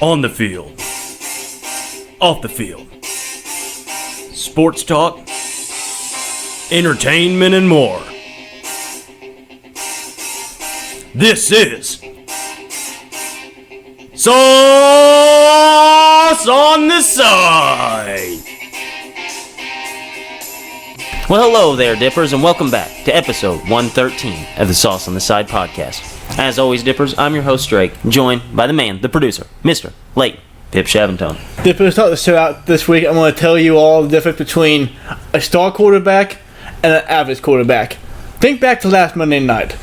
On the field. Off the field. Sports talk. Entertainment and more. This is Sauce on the Side. Well, hello there, Dippers, and welcome back to episode 113 of the Sauce on the Side podcast. As always, Dippers, I'm your host, Drake, joined by the man, the producer, Mr. Leighton Pip Shaventone. Dippers, start the show out this week. I'm going to tell you all the difference between a star quarterback and an average quarterback. Think back to last Monday night.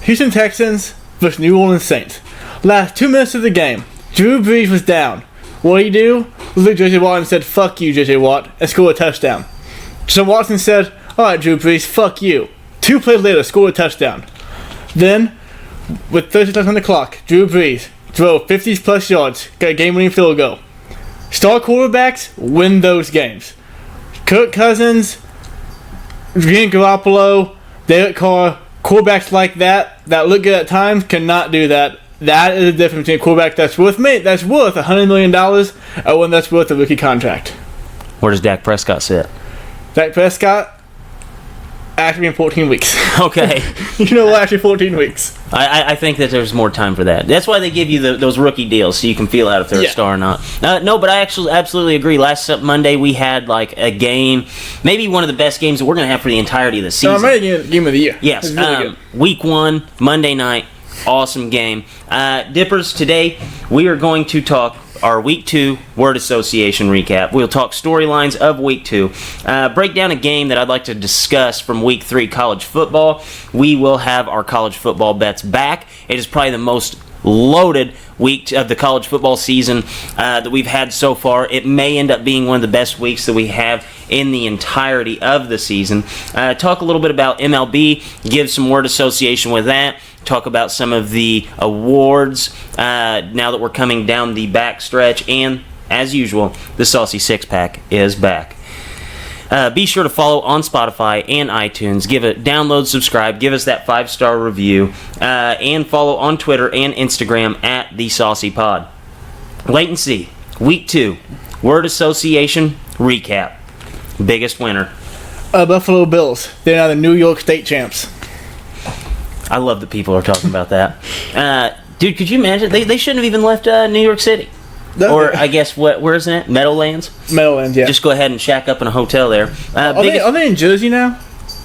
Houston Texans versus New Orleans Saints. Last 2 minutes of the game, Drew Brees was down. What did he do? Looked at J.J. Watt and said, "Fuck you, J.J. Watt," and scored a touchdown. So Watson said, "Alright, Drew Brees, fuck you." 2 plays later, scored a touchdown. Then, with 30 seconds on the clock, Drew Brees drove 50-plus yards, got a game-winning field goal. Star quarterbacks win those games. Kirk Cousins, Jimmy Garoppolo, Derek Carr, quarterbacks like that look good at times, cannot do that. That is the difference between a quarterback that's worth $100 million and one that's worth a rookie contract. Where does Dak Prescott sit? Dak Prescott, actually in 14 weeks. Okay. You know what? Actually 14 weeks. I think that there's more time for that. That's why they give you those rookie deals, so you can feel out if they're a star or not. No, but I actually absolutely agree. Last Monday we had like a game, maybe one of the best games that we're going to have for the entirety of the season. I'm ready to game of the year. Yes. Really Week 1, Monday night, awesome game. Dippers, today we are going to talk our Week 2 word association recap. We'll talk storylines of Week 2. Break down a game that I'd like to discuss from Week 3 college football. We will have our college football bets back. It is probably the most loaded week of the college football season that we've had so far. It may end up being one of the best weeks that we have in the entirety of the season. Talk a little bit about MLB, give some word association with that. Talk about some of the awards now that we're coming down the back stretch. And, as usual, the Saucy Six Pack is back. Be sure to follow on Spotify and iTunes. Give it download, subscribe, give us that 5-star review, and follow on Twitter and Instagram at The Saucy Pod. Wait and see. Week 2, word association recap. Biggest winner. Buffalo Bills. They're now the New York State champs. I love that people are talking about that. Dude, could you imagine? They shouldn't have even left New York City. Or, I guess, where is it? Meadowlands? Meadowlands, yeah. Just go ahead and shack up in a hotel there. Are they in Jersey now?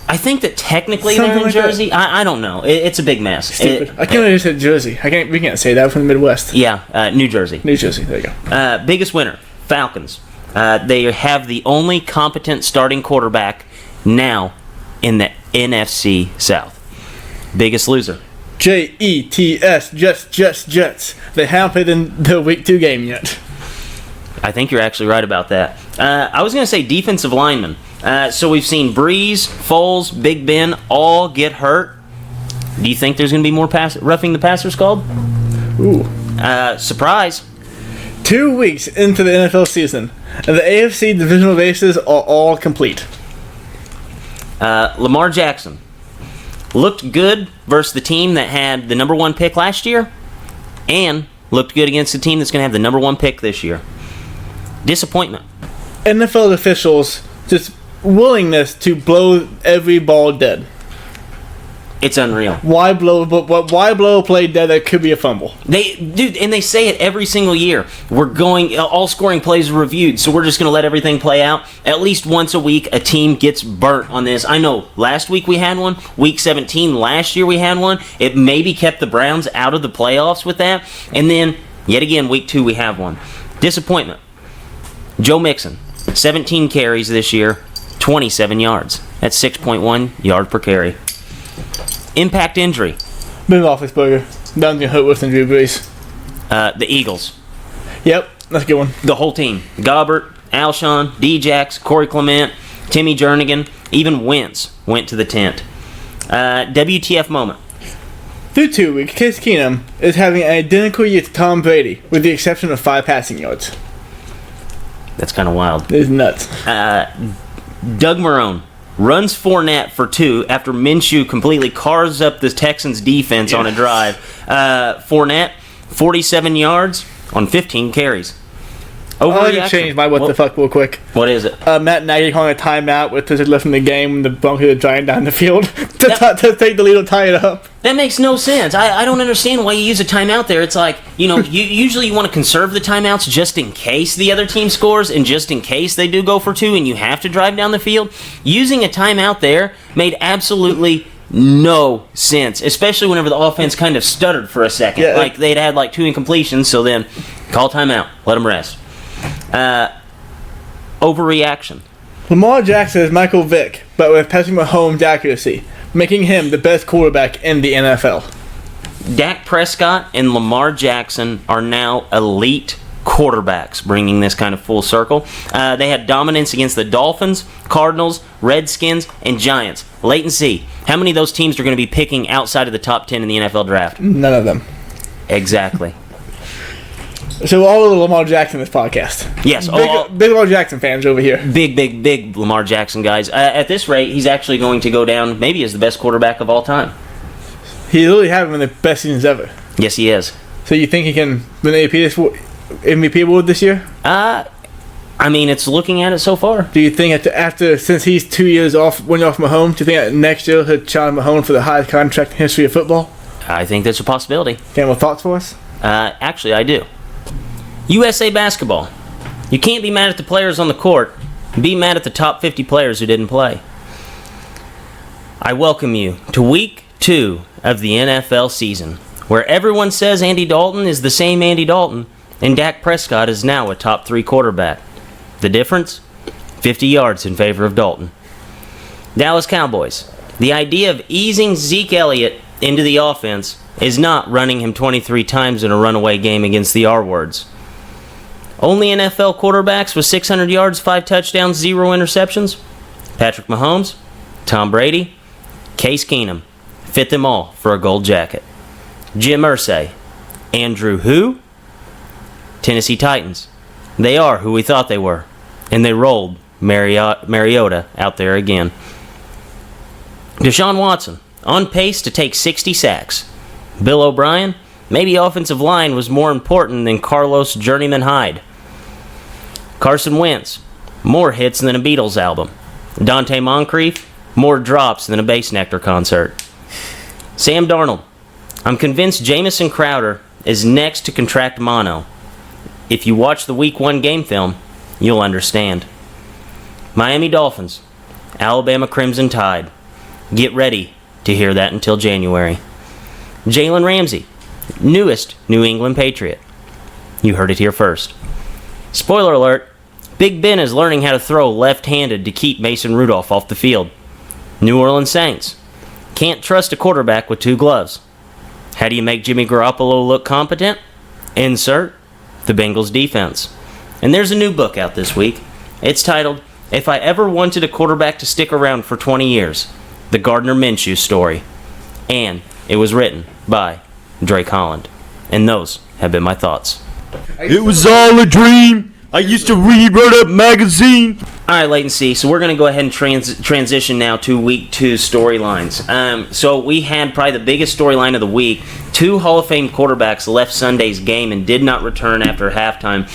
I think that technically Something they're in like Jersey. I don't know. It's a big mess. Stupid. I can't even say Jersey. We can't say that from the Midwest. Yeah, New Jersey. New Jersey, there you go. Biggest winner, Falcons. They have the only competent starting quarterback now in the NFC South. Biggest loser. Jets, Jets. They haven't played in the Week 2 game yet. I think you're actually right about that. I was going to say defensive linemen. So we've seen Breeze, Foles, Big Ben all get hurt. Do you think there's going to be more roughing the passers called? Ooh. Surprise. 2 weeks into the NFL season, and the AFC divisional races are all complete. Lamar Jackson looked good versus the team that had the number 1 pick last year, and looked good against the team that's going to have the number 1 pick this year. Disappointment. NFL officials just willingness to blow every ball dead. It's unreal. Why blow a play dead that could be a fumble? They say it every single year. We're going, all scoring plays are reviewed, so we're just going to let everything play out. At least once a week, a team gets burnt on this. I know last week we had one. Week 17 last year we had one. It maybe kept the Browns out of the playoffs with that. And then, yet again, week 2 we have one. Disappointment. Joe Mixon, 17 carries this year, 27 yards. That's 6.1 yard per carry. Impact injury. Ben Roethlisberger. Duncan Hurtworth and Drew Brees. The Eagles. Yep, that's a good one. The whole team. Gobbert, Alshon, Djax, Corey Clement, Timmy Jernigan, even Wentz went to the tent. WTF moment. Through 2 weeks, Case Keenum is having an identical year to Tom Brady, with the exception of 5 passing yards. That's kind of wild. It's nuts. Doug Marrone runs Fournette for 2 after Minshew completely carves up the Texans defense on a drive. Fournette, 47 yards, on 15 carries. I like to Overreaction. change my what the fuck real quick. What is it? Matt Nagy calling a timeout with just left in the game when the Broncos are driving down the field to take the lead and tie it up. That makes no sense. I don't understand why you use a timeout there. It's like, usually you want to conserve the timeouts just in case the other team scores and just in case they do go for two and you have to drive down the field. Using a timeout there made absolutely no sense, especially whenever the offense kind of stuttered for a second. Yeah. Like they'd had like 2 incompletions, so then call timeout, let them rest. Overreaction. Lamar Jackson is Michael Vick, but with Patrick Mahomes' accuracy, making him the best quarterback in the NFL. Dak Prescott and Lamar Jackson are now elite quarterbacks, bringing this kind of full circle. They had dominance against the Dolphins, Cardinals, Redskins, and Giants. Wait and see. How many of those teams are going to be picking outside of the top 10 in the NFL draft? None of them. Exactly. So all of the Lamar Jackson in this podcast. Yes. Big Lamar Jackson fans over here. Big Lamar Jackson guys. At this rate, he's actually going to go down maybe as the best quarterback of all time. He literally had one of the best seasons ever. Yes, he is. So you think he can win the MVP award this year? I mean, it's looking at it so far. Do you think since he's 2 years off, winning off Mahomes, do you think that next year he'll challenge Mahomes for the highest contract in history of football? I think that's a possibility. Any more thoughts for us? Actually, I do. USA Basketball. You can't be mad at the players on the court. Be mad at the top 50 players who didn't play. I welcome you to Week 2 of the NFL season, where everyone says Andy Dalton is the same Andy Dalton, and Dak Prescott is now a top 3 quarterback. The difference? 50 yards in favor of Dalton. Dallas Cowboys. The idea of easing Zeke Elliott into the offense is not running him 23 times in a runaway game against the R-words. Only NFL quarterbacks with 600 yards, 5 touchdowns, 0 interceptions? Patrick Mahomes, Tom Brady, Case Keenum. Fit them all for a gold jacket. Jim Irsay. Andrew who? Tennessee Titans. They are who we thought they were. And they rolled Mariota out there again. Deshaun Watson. On pace to take 60 sacks. Bill O'Brien. Maybe offensive line was more important than Carlos Journeyman Hyde. Carson Wentz. More hits than a Beatles album. Dante Moncrief. More drops than a Bass Nectar concert. Sam Darnold. I'm convinced Jamison Crowder is next to contract mono. If you watch the Week 1 game film, you'll understand. Miami Dolphins. Alabama Crimson Tide. Get ready to hear that until January. Jalen Ramsey. Newest New England Patriot. You heard it here first. Spoiler alert, Big Ben is learning how to throw left-handed to keep Mason Rudolph off the field. New Orleans Saints. Can't trust a quarterback with 2 gloves. How do you make Jimmy Garoppolo look competent? Insert the Bengals defense. And there's a new book out this week. It's titled, If I Ever Wanted a Quarterback to Stick Around for 20 Years, The Gardner Minshew Story. And it was written by Drake Holland. And those have been my thoughts. It was all a dream. I used to read Word Up magazine. All right, Latency. So we're going to go ahead and transition now to Week 2 storylines. So we had probably the biggest storyline of the week. 2 Hall of Fame quarterbacks left Sunday's game and did not return after halftime.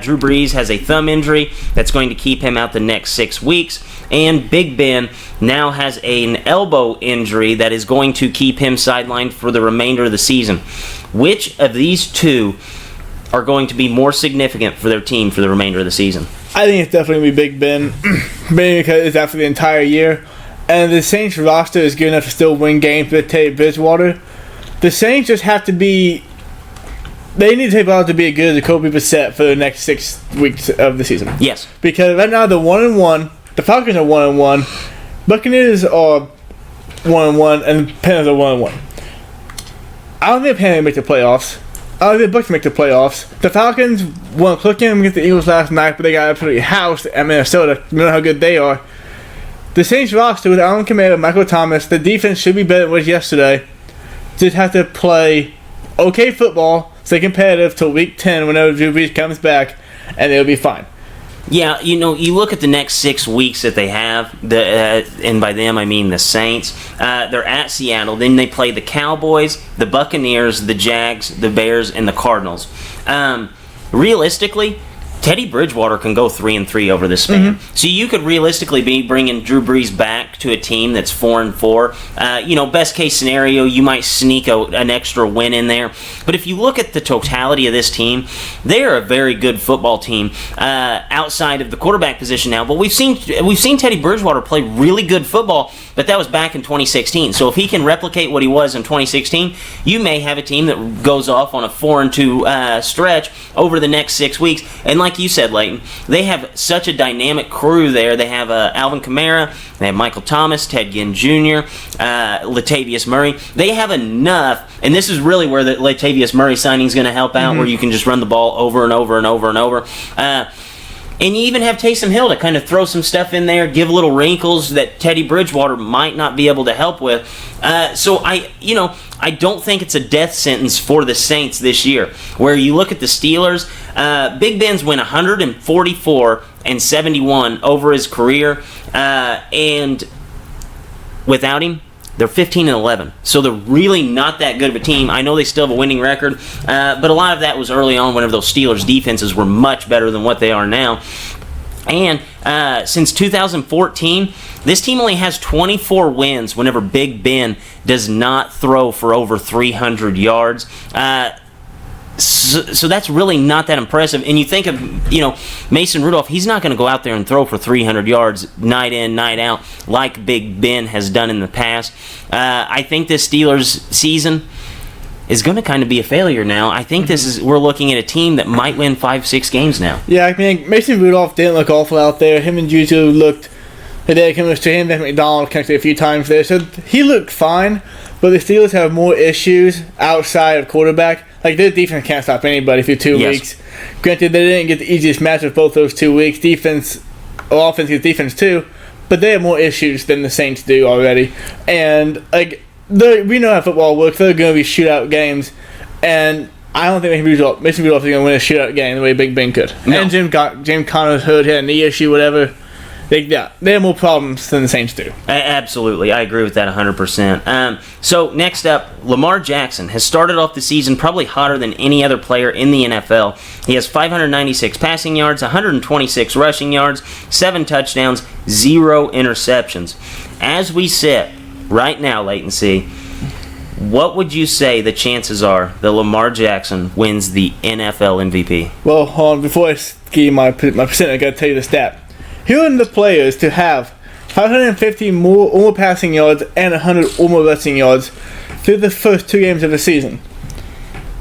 Drew Brees has a thumb injury that's going to keep him out the next 6 weeks. And Big Ben now has an elbow injury that is going to keep him sidelined for the remainder of the season. Which of these 2 are going to be more significant for their team for the remainder of the season? I think it's definitely going to be Big Ben. Mainly because it's after the entire year. And the Saints roster is good enough to still win games with Teddy Bridgewater. The Saints just have to be... They need Teddy Bridgewater to be as good as Jacoby Brissett for the next 6 weeks of the season. Yes. Because right now they're 1-1. The Falcons are 1-1. Buccaneers are 1-1. And the Panthers are 1-1. I don't think the Panthers make the playoffs. I don't think the Bucs make the playoffs. The Falcons won clicking against the Eagles last night, but they got absolutely housed at Minnesota. You know how good they are. The Saints roster with Alvin Kamara, Michael Thomas, the defense should be better than it was yesterday. Just have to play okay football, stay competitive till Week 10 whenever Drew Brees comes back, and it'll be fine. Yeah, you look at the next 6 weeks that they have, and by them I mean the Saints. They're at Seattle, then they play the Cowboys, the Buccaneers, the Jags, the Bears, and the Cardinals. realistically, Teddy Bridgewater can go 3-3 over this span. So you could realistically be bringing Drew Brees back to a team that's 4-4. Best case scenario, you might sneak an extra win in there. But if you look at the totality of this team, they are a very good football team outside of the quarterback position now. But we've seen Teddy Bridgewater play really good football, but that was back in 2016. So if he can replicate what he was in 2016, you may have a team that goes off on a 4-2 stretch over the next 6 weeks. And like you said, Leighton, they have such a dynamic crew there. They have Alvin Kamara, they have Michael Thomas, Ted Ginn Jr., Latavius Murray. They have enough, and this is really where the Latavius Murray signing is going to help out, where you can just run the ball over and over and over and over. And you even have Taysom Hill to kind of throw some stuff in there, give little wrinkles that Teddy Bridgewater might not be able to help with. So I don't think it's a death sentence for the Saints this year. Where you look at the Steelers, Big Ben's went 144-71 over his career, and without him, they're 15-11. So they're really not that good of a team. I know they still have a winning record, but a lot of that was early on whenever those Steelers defenses were much better than what they are now. And since 2014, this team only has 24 wins whenever Big Ben does not throw for over 300 yards. So that's really not that impressive. And you think of, Mason Rudolph, he's not going to go out there and throw for 300 yards night in, night out like Big Ben has done in the past. I think this Steelers season is going to kind of be a failure now. I think we're looking at a team that might win 5-6 games now. Yeah, I mean, Mason Rudolph didn't look awful out there. Him and Juju looked, the day comes to him, McDonald connected a few times there, so he looked fine, but the Steelers have more issues outside of quarterback. Like, their defense can't stop anybody for 2 weeks. Granted, they didn't get the easiest match of both those 2 weeks. Offense gets defense too, but they have more issues than the Saints do already. And, we know how football works. They're going to be shootout games, and I don't think Mason Rudolph is going to win a shootout game the way Big Ben could. No. And Jim Connor's hurt, had a knee issue, whatever. They have more problems than the Saints do. Absolutely. I agree with that 100%. So next up, Lamar Jackson has started off the season probably hotter than any other player in the NFL. He has 596 passing yards, 126 rushing yards, 7 touchdowns, 0 interceptions. As we sit right now, Leighton C., what would you say the chances are that Lamar Jackson wins the NFL MVP? Well, hold on. Before I give you my percent, I got to tell you the stat. Here are the players to have 550 or more passing yards and 100 or more rushing yards through the first 2 games of the season.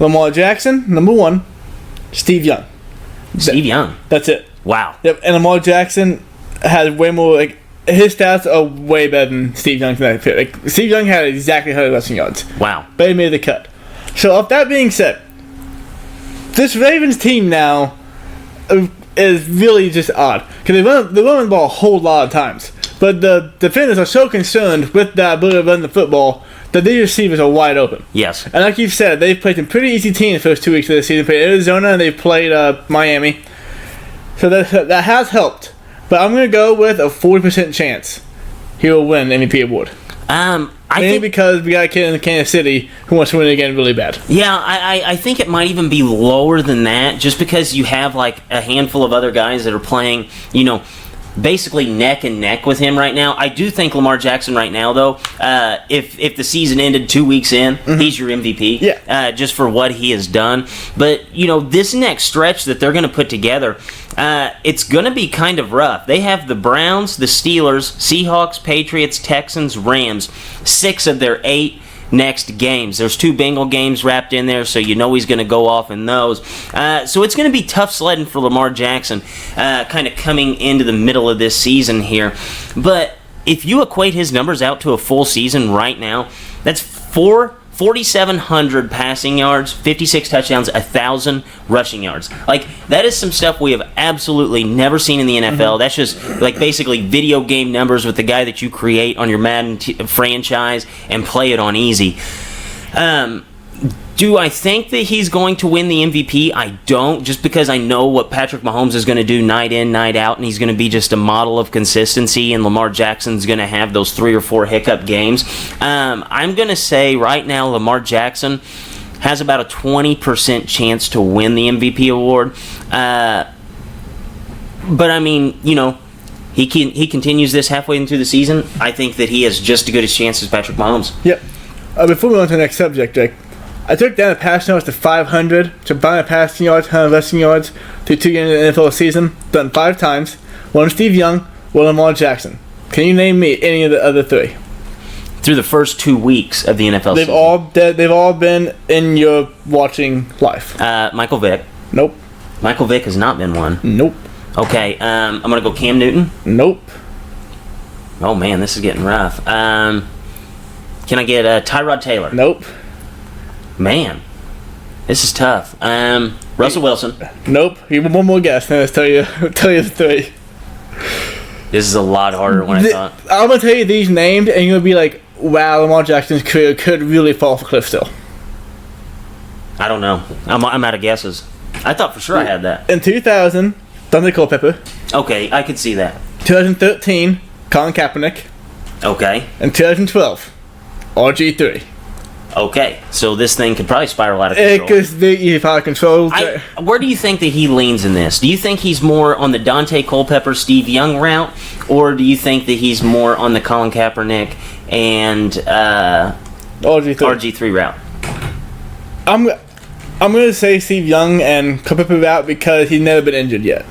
Lamar Jackson, number 1. Steve Young. Steve Young? That's it. Wow. Yep, and Lamar Jackson has way more, his stats are way better than Steve Young's. Steve Young had exactly 100 rushing yards. Wow. But he made the cut. So, of that being said, this Ravens team now is really just odd, because they run the ball a whole lot of times, but the defenders are so concerned with the ability to run the football that these receivers are wide open. Yes. And like you've said, they've played some pretty easy teams the first 2 weeks of the season. They played Arizona and they played Miami, so that has helped. But I'm going to go with a 40% chance he will win the MVP award. I think because we got a kid in Kansas City who wants to win it again really bad. Yeah, I think it might even be lower than that, just because you have a handful of other guys that are playing, basically neck and neck with him right now. I do think Lamar Jackson right now, though, if the season ended 2 weeks in, he's your MVP. Yeah. Just for what he has done. But, this next stretch that they're going to put together, it's going to be kind of rough. They have the Browns, the Steelers, Seahawks, Patriots, Texans, Rams, 6 of their 8 next games. There's 2 Bengal games wrapped in there, so he's going to go off in those. So it's going to be tough sledding for Lamar Jackson kind of coming into the middle of this season here. But if you equate his numbers out to a full season right now, that's 4,700 passing yards, 56 touchdowns, 1,000 rushing yards. That is some stuff we have absolutely never seen in the NFL. That's just basically video game numbers with the guy that you create on your Madden franchise and play it on easy. Do I think that he's going to win the MVP? I don't, just because I know what Patrick Mahomes is going to do night in, night out, and he's going to be just a model of consistency, and Lamar Jackson's going to have those 3 or 4 hiccup games. I'm going to say right now Lamar Jackson has about a 20% chance to win the MVP award. But I mean, he continues this halfway into the season. I think that he has just as good a chance as Patrick Mahomes. Yep. Before we go on to the next subject, Jake, I took down the passing yards to 500, to combine passing yards, 100 rushing yards, through 2 games in the NFL season, done 5 times. One Steve Young, one Lamar Jackson. Can you name me any of the other 3? Through the first 2 weeks of the NFL season. They've all been in your watching life. Michael Vick. Nope. Michael Vick has not been one. Nope. Okay, I'm going to go Cam Newton. Nope. Oh, man, this is getting rough. Can I get Tyrod Taylor? Nope. Man, this is tough. Russell Wilson. Nope. You want one more guess, then I'll tell you the 3. This is a lot harder than what I thought. I'm going to tell you these names, and you're going to be like, wow, Lamar Jackson's career could really fall off a cliff still. I don't know. I'm out of guesses. I thought for sure I had that. In 2000, Thunder Culpepper. Okay, I could see that. 2013, Colin Kaepernick. Okay. In 2012, RG3. Okay, so this thing could probably spiral out of control. Because he's out of control. Where do you think that he leans in this? Do you think he's more on the Dante Culpepper, Steve Young route, or do you think that he's more on the Colin Kaepernick and RG3 route? I'm going to say Steve Young and Culpepper route because he's never been injured yet.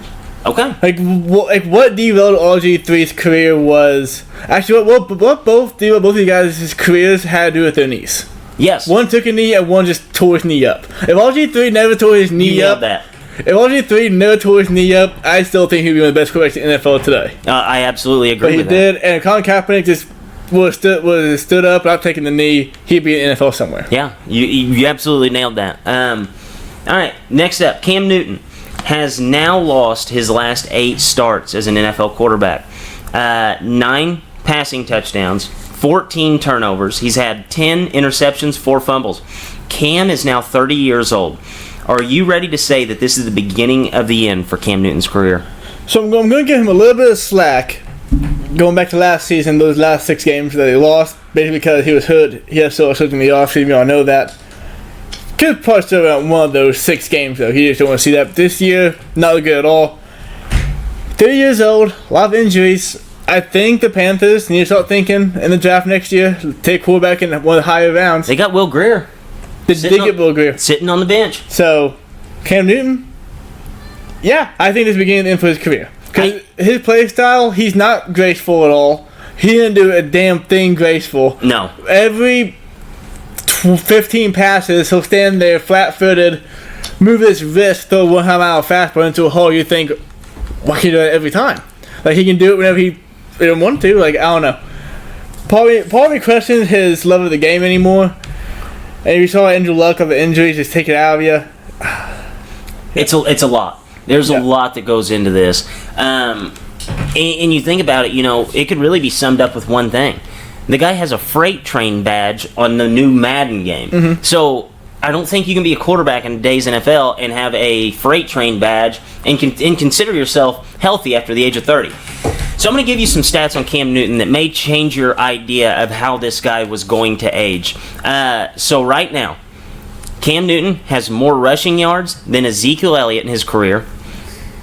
Okay. What derailed RG3's career was actually what both derailed both of you guys' careers had to do with their knees. Yes. One took a knee and one just tore his knee up. If RG3 never tore his knee up, if RG3 never tore his knee up, I still think he'd be one of the best quarterbacks in the NFL today. I absolutely agree with that. But he did, and Colin Kaepernick just was stood up without taking the knee. He'd be in the NFL somewhere. Yeah, you absolutely nailed that. All right, next up, Cam Newton has now lost his last 8 starts as an NFL quarterback. 9 passing touchdowns, 14 turnovers. He's had 10 interceptions, 4 fumbles. Cam is now 30 years old. Are you ready to say that this is the beginning of the end for Cam Newton's career? So I'm going to give him a little bit of slack. Going back to last season, those last 6 games that he lost, basically because he was hurt. He had so much in the offseason, we all know that. Could probably still have one of those 6 games, though. He just don't want to see that. This year, not good at all. 30 years old, a lot of injuries. I think the Panthers need to start thinking in the draft next year, take quarterback in one of the higher rounds. They got Will Grier. They get Will Grier. Sitting on the bench. So, Cam Newton, yeah, I think this is the beginning of the end for his career. Because his play style, he's not graceful at all. He didn't do a damn thing graceful. No. Every 15 passes, he'll stand there flat-footed, move his wrist, throw 100-mile fastball into a hole. You think, why can't he do that every time? Like, he can do it whenever he didn't want to. Like, I don't know. Part of me questions his love of the game anymore. And if you saw Andrew Luck of the injuries, just take it out of you. It's a lot. There's a lot that goes into this. And you think about it, it could really be summed up with one thing. The guy has a freight train badge on the new Madden game. Mm-hmm. So I don't think you can be a quarterback in today's NFL and have a freight train badge and consider yourself healthy after the age of 30. So I'm going to give you some stats on Cam Newton that may change your idea of how this guy was going to age. So right now, Cam Newton has more rushing yards than Ezekiel Elliott in his career,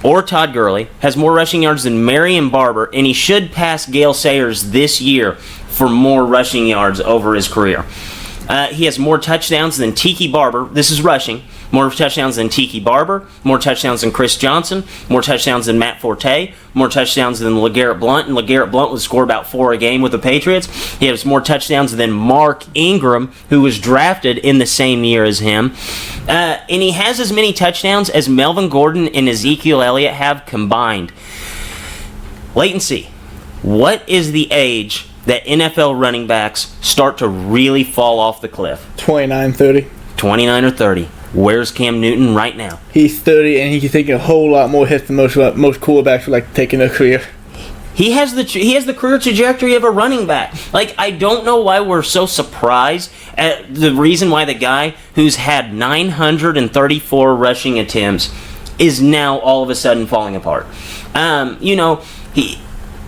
or Todd Gurley, has more rushing yards than Marion Barber, and he should pass Gale Sayers this year for more rushing yards over his career. He has more touchdowns than Tiki Barber. This is rushing. More touchdowns than Tiki Barber. More touchdowns than Chris Johnson. More touchdowns than Matt Forte. More touchdowns than LeGarrette Blount. And LeGarrette Blount would score about 4 a game with the Patriots. He has more touchdowns than Mark Ingram, who was drafted in the same year as him. And he has as many touchdowns as Melvin Gordon and Ezekiel Elliott have combined. Wait and see. What is the age that NFL running backs start to really fall off the cliff? 29, 30. 29 or 30. Where's Cam Newton right now? He's 30, and he can take a whole lot more hits than most quarterbacks would like to take in their career. He has the career trajectory of a running back. Like, I don't know why we're so surprised at the reason why the guy who's had 934 rushing attempts is now all of a sudden falling apart.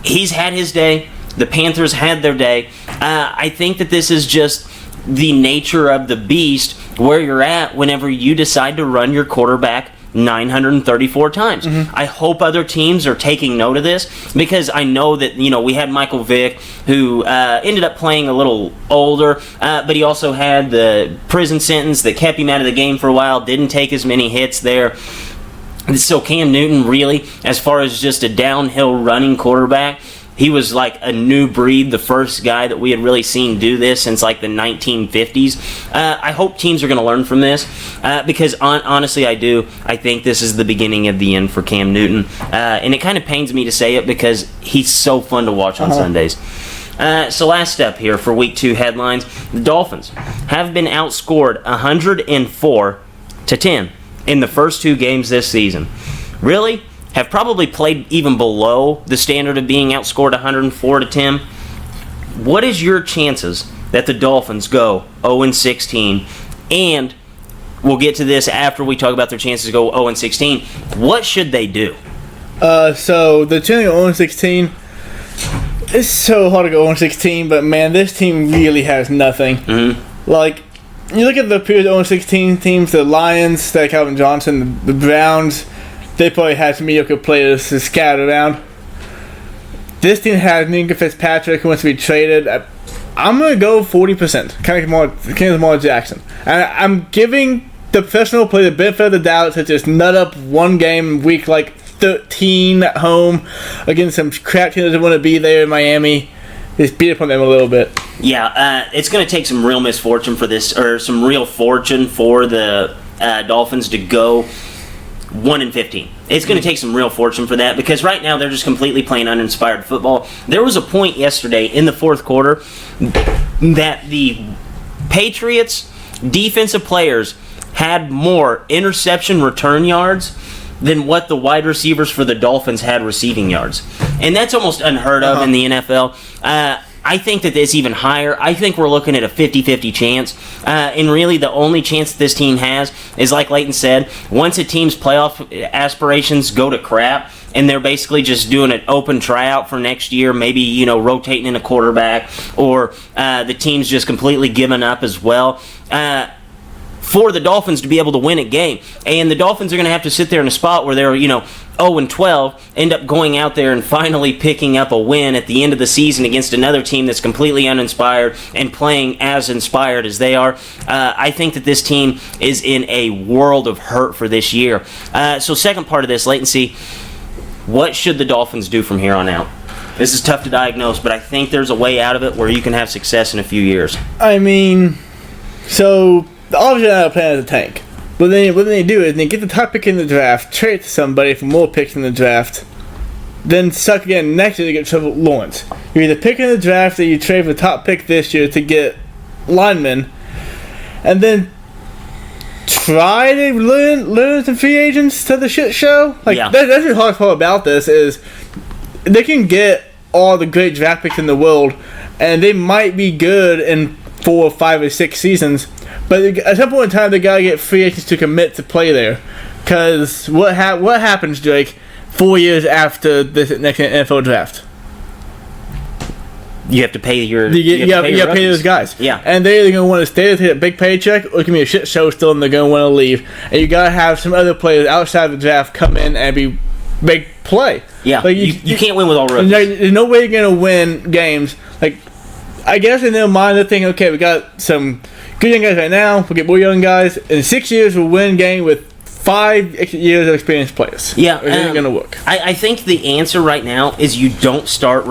He's had his day. The Panthers had their day. I think that this is just the nature of the beast where you're at whenever you decide to run your quarterback 934 times. I hope other teams are taking note of this, because I know that, we had Michael Vick, who ended up playing a little older, but he also had the prison sentence that kept him out of the game for a while, didn't take as many hits there. So Cam Newton, really, as far as just a downhill running quarterback, he was like a new breed, the first guy that we had really seen do this since like the 1950s. I hope teams are going to learn from this, because honestly, I do. I think this is the beginning of the end for Cam Newton. And it kind of pains me to say it because he's so fun to watch on Sundays. So last step here for Week 2 headlines. The Dolphins have been outscored 104-10 in the first 2 games this season. Really? Have probably played even below the standard of being outscored 104-10. What is your chances that the Dolphins go 0-16? And we'll get to this after we talk about their chances to go 0-16. What should they do? So the team of 0-16, it's so hard to go 0-16, but man, this team really has nothing. Like, you look at the previous 0-16 teams, the Lions, that Calvin Johnson, the Browns. They probably had some mediocre players scattered around. This team has Minka Fitzpatrick, who wants to be traded. I'm going to go 40%. Kind of Lamar Jackson. And I'm giving the professional player the benefit of the doubt to just nut up one game week like 13 at home against some crap team that doesn't want to be there in Miami. Just beat up on them a little bit. Yeah, it's going to take some real misfortune for this, or some real fortune for the Dolphins to go 1-15. It's going to take some real fortune for that, because right now they're just completely playing uninspired football. There was a point yesterday in the fourth quarter that the Patriots defensive players had more interception return yards than what the wide receivers for the Dolphins had receiving yards. And that's almost unheard of in the NFL. I think that it's even higher. I think we're looking at a 50-50 chance. And really the only chance that this team has is, like Leighton said, once a team's playoff aspirations go to crap and they're basically just doing an open tryout for next year, maybe, rotating in a quarterback, or the team's just completely given up as well, for the Dolphins to be able to win a game. And the Dolphins are going to have to sit there in a spot where they're, 0-12, end up going out there and finally picking up a win at the end of the season against another team that's completely uninspired and playing as inspired as they are. I think that this team is in a world of hurt for this year. So second part of this, latency, what should the Dolphins do from here on out? This is tough to diagnose, but I think there's a way out of it where you can have success in a few years. I mean, so obviously they're not playing as a tank. But then what they do is they get the top pick in the draft, trade it to somebody for more picks in the draft, then suck again next year to get Trevor Lawrence. You're either picking the draft or you trade for the top pick this year to get linemen, and then try to learn some free agents to the shit show. That's the hardest part about this is they can get all the great draft picks in the world, and they might be good in 4 or 5 or 6 seasons. But at some point in time, they gotta get free agents to commit to play there. Because what happens, Drake, 4 years after this next NFL draft? You have to pay your. You gotta pay those guys. Yeah. And they're either gonna want to stay to get a big paycheck, or it can be a shit show still, and they're gonna want to leave. And you gotta have some other players outside the draft come in and be big play. Yeah. You can't win with all rookies. There's no way you're gonna win games. I guess in their mind they're thinking, okay, we got some good young guys right now. We'll get more young guys. In 6 years, we'll win a game with 5 years of experienced players. Yeah, it ain't gonna work. I think the answer right now is you don't start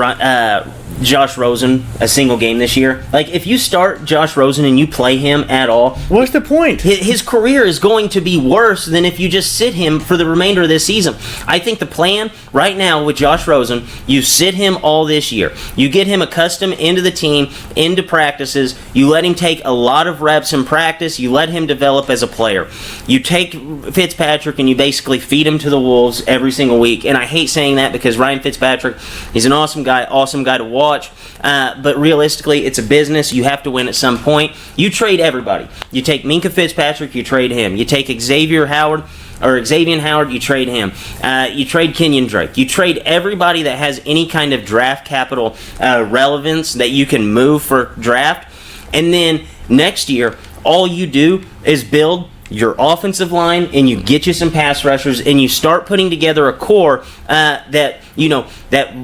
Josh Rosen a single game this year. If you start Josh Rosen and you play him at all, what's the point? His career is going to be worse than if you just sit him for the remainder of this season. I think the plan right now with Josh Rosen, you sit him all this year. You get him accustomed into the team, into practices. You let him take a lot of reps in practice. You let him develop as a player. You take Fitzpatrick and you basically feed him to the wolves every single week. And I hate saying that because Ryan Fitzpatrick, he's an awesome guy to watch. But realistically, it's a business. You have to win at some point. You trade everybody. You take Minka Fitzpatrick, you trade him. You take Xavier Howard, you trade him. You trade Kenyon Drake. You trade everybody that has any kind of draft capital relevance that you can move for draft. And then next year, all you do is build your offensive line, and you get you some pass rushers, and you start putting together a core that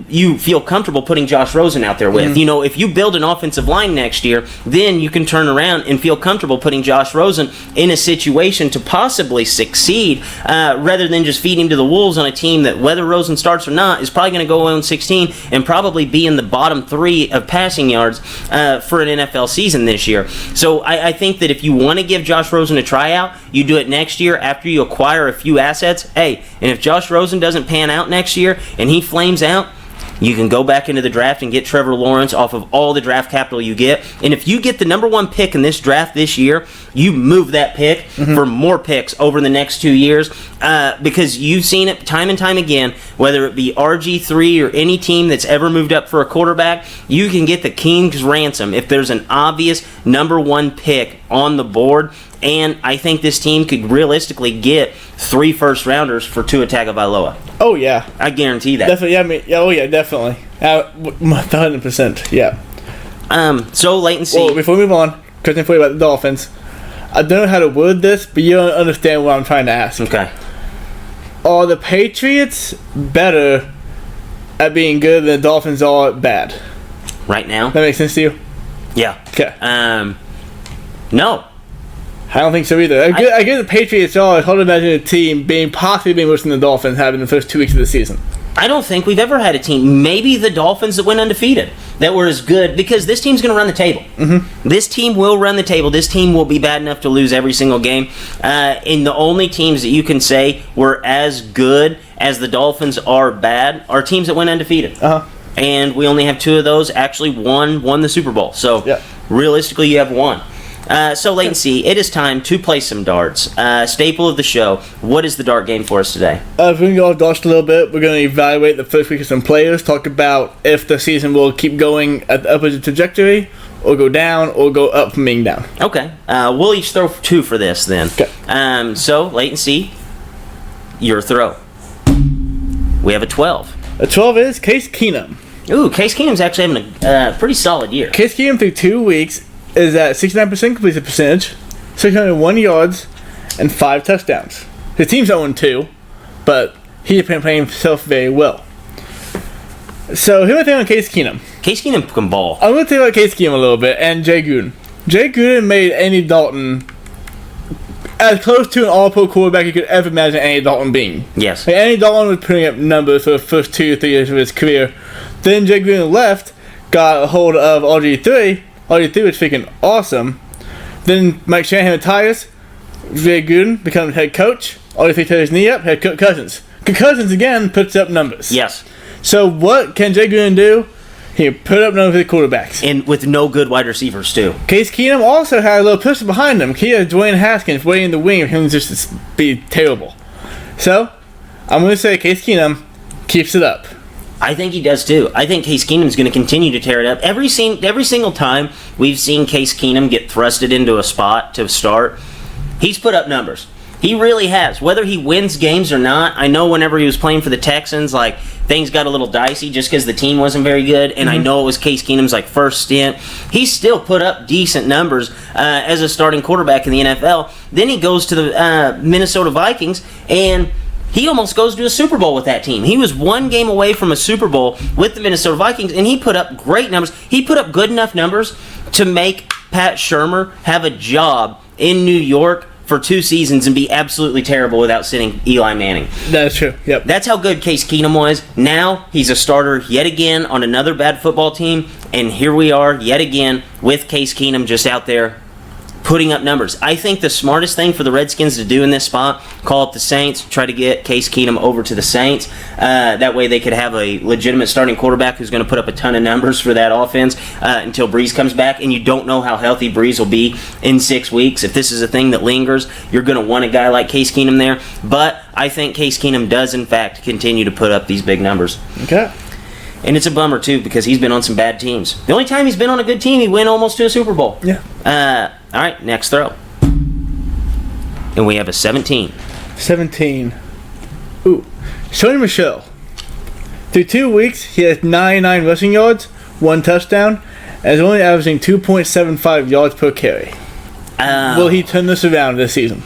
you feel comfortable putting Josh Rosen out there with. If you build an offensive line next year, then you can turn around and feel comfortable putting Josh Rosen in a situation to possibly succeed, rather than just feed him to the wolves on a team that, whether Rosen starts or not, is probably going to go 0-16 and probably be in the bottom 3 of passing yards for an NFL season this year. So I think that if you want to give Josh Rosen a tryout, you do it next year after you acquire a few assets. Hey, and if Josh Rosen doesn't pan out next year and he flames out, you can go back into the draft and get Trevor Lawrence off of all the draft capital you get. And if you get the number 1 pick in this draft this year, you move that pick for more picks over the next 2 years, because you've seen it time and time again, whether it be RG3 or any team that's ever moved up for a quarterback, you can get the king's ransom if there's an obvious number 1 pick on the board. And I think this team could realistically get 3 first-rounders for Tua Tagovailoa. Oh, yeah. I guarantee that. Definitely, definitely. 100%, yeah. So, wait and see. Well, before we move on, question for you about the Dolphins. I don't know how to word this, but you don't understand what I'm trying to ask. Okay. Are the Patriots better at being good than the Dolphins are at bad? Right now? That makes sense to you? Yeah. Okay. No. I don't think so either. I get the Patriots are. It's hard to imagine a team possibly being worse than the Dolphins having the first 2 weeks of the season. I don't think we've ever had a team, maybe the Dolphins that went undefeated, that were as good, because this team's going to run the table. This team will run the table. This team will be bad enough to lose every single game. And the only teams that you can say were as good as the Dolphins are bad are teams that went undefeated. And we only have 2 of those. Actually, one won the Super Bowl. So realistically, you have 1. So, wait and see. It is time to play some darts. Staple of the show. What is the dart game for us today? We're going to go off darts a little bit. We're going to evaluate the first week of some players, talk about if the season will keep going at the upward trajectory, or go down, or go up from being down. Okay. We'll each throw 2 for this then. Okay. So, wait and see. Your throw. We have a 12. A 12 is Case Keenum. Ooh, Case Keenum's actually having a pretty solid year. Case Keenum through 2 weeks is at 69% completion percentage, 601 yards, and 5 touchdowns. His team's 0-2, but he's been playing himself very well. So here's my thing on Case Keenum. Case Keenum can ball. I'm going to talk about Case Keenum a little bit, and Jay Gruden. Jay Gruden made Andy Dalton as close to an all-pro quarterback you could ever imagine Andy Dalton being. Yes. Like, Andy Dalton was putting up numbers for the first 2 or 3 years of his career. Then Jay Gruden left, got a hold of RG3. RG3 was freaking awesome. Then Mike Shanahan retires. Jay Gruden becomes head coach. RG3 tears his knee up. Head Kirk Cousins. Kirk Cousins again puts up numbers. Yes. So what can Jay Gruden do? He put up numbers with quarterbacks. And with no good wide receivers, too. Case Keenum also had a little person behind him. He had Dwayne Haskins waiting in the wing for him just to be terrible. So, I'm going to say Case Keenum keeps it up. I think he does too. I think Case Keenum's going to continue to tear it up. Every single time we've seen Case Keenum get thrusted into a spot to start, he's put up numbers. He really has. Whether he wins games or not, I know whenever he was playing for the Texans, like, things got a little dicey just because the team wasn't very good, and I know it was Case Keenum's first stint. He still put up decent numbers as a starting quarterback in the NFL. Then he goes to the Minnesota Vikings, and he almost goes to a Super Bowl with that team. He was 1 game away from a Super Bowl with the Minnesota Vikings, and he put up great numbers. He put up good enough numbers to make Pat Shurmur have a job in New York for 2 seasons and be absolutely terrible without sitting Eli Manning. That's true. Yep. That's how good Case Keenum was. Now he's a starter yet again on another bad football team, and here we are yet again with Case Keenum just out there putting up numbers. I think the smartest thing for the Redskins to do in this spot, call up the Saints, try to get Case Keenum over to the Saints. That way they could have a legitimate starting quarterback who's going to put up a ton of numbers for that offense until Breeze comes back, and you don't know how healthy Breeze will be in 6 weeks. If this is a thing that lingers, you're going to want a guy like Case Keenum there. But I think Case Keenum does, in fact, continue to put up these big numbers. Okay. And it's a bummer, too, because he's been on some bad teams. The only time he's been on a good team, he went almost to a Super Bowl. Yeah. All right, next throw. And we have a 17. 17. Ooh. Sony Michel. Through 2 weeks, he has 99 rushing yards, 1 touchdown, and is only averaging 2.75 yards per carry. Will he turn this around this season?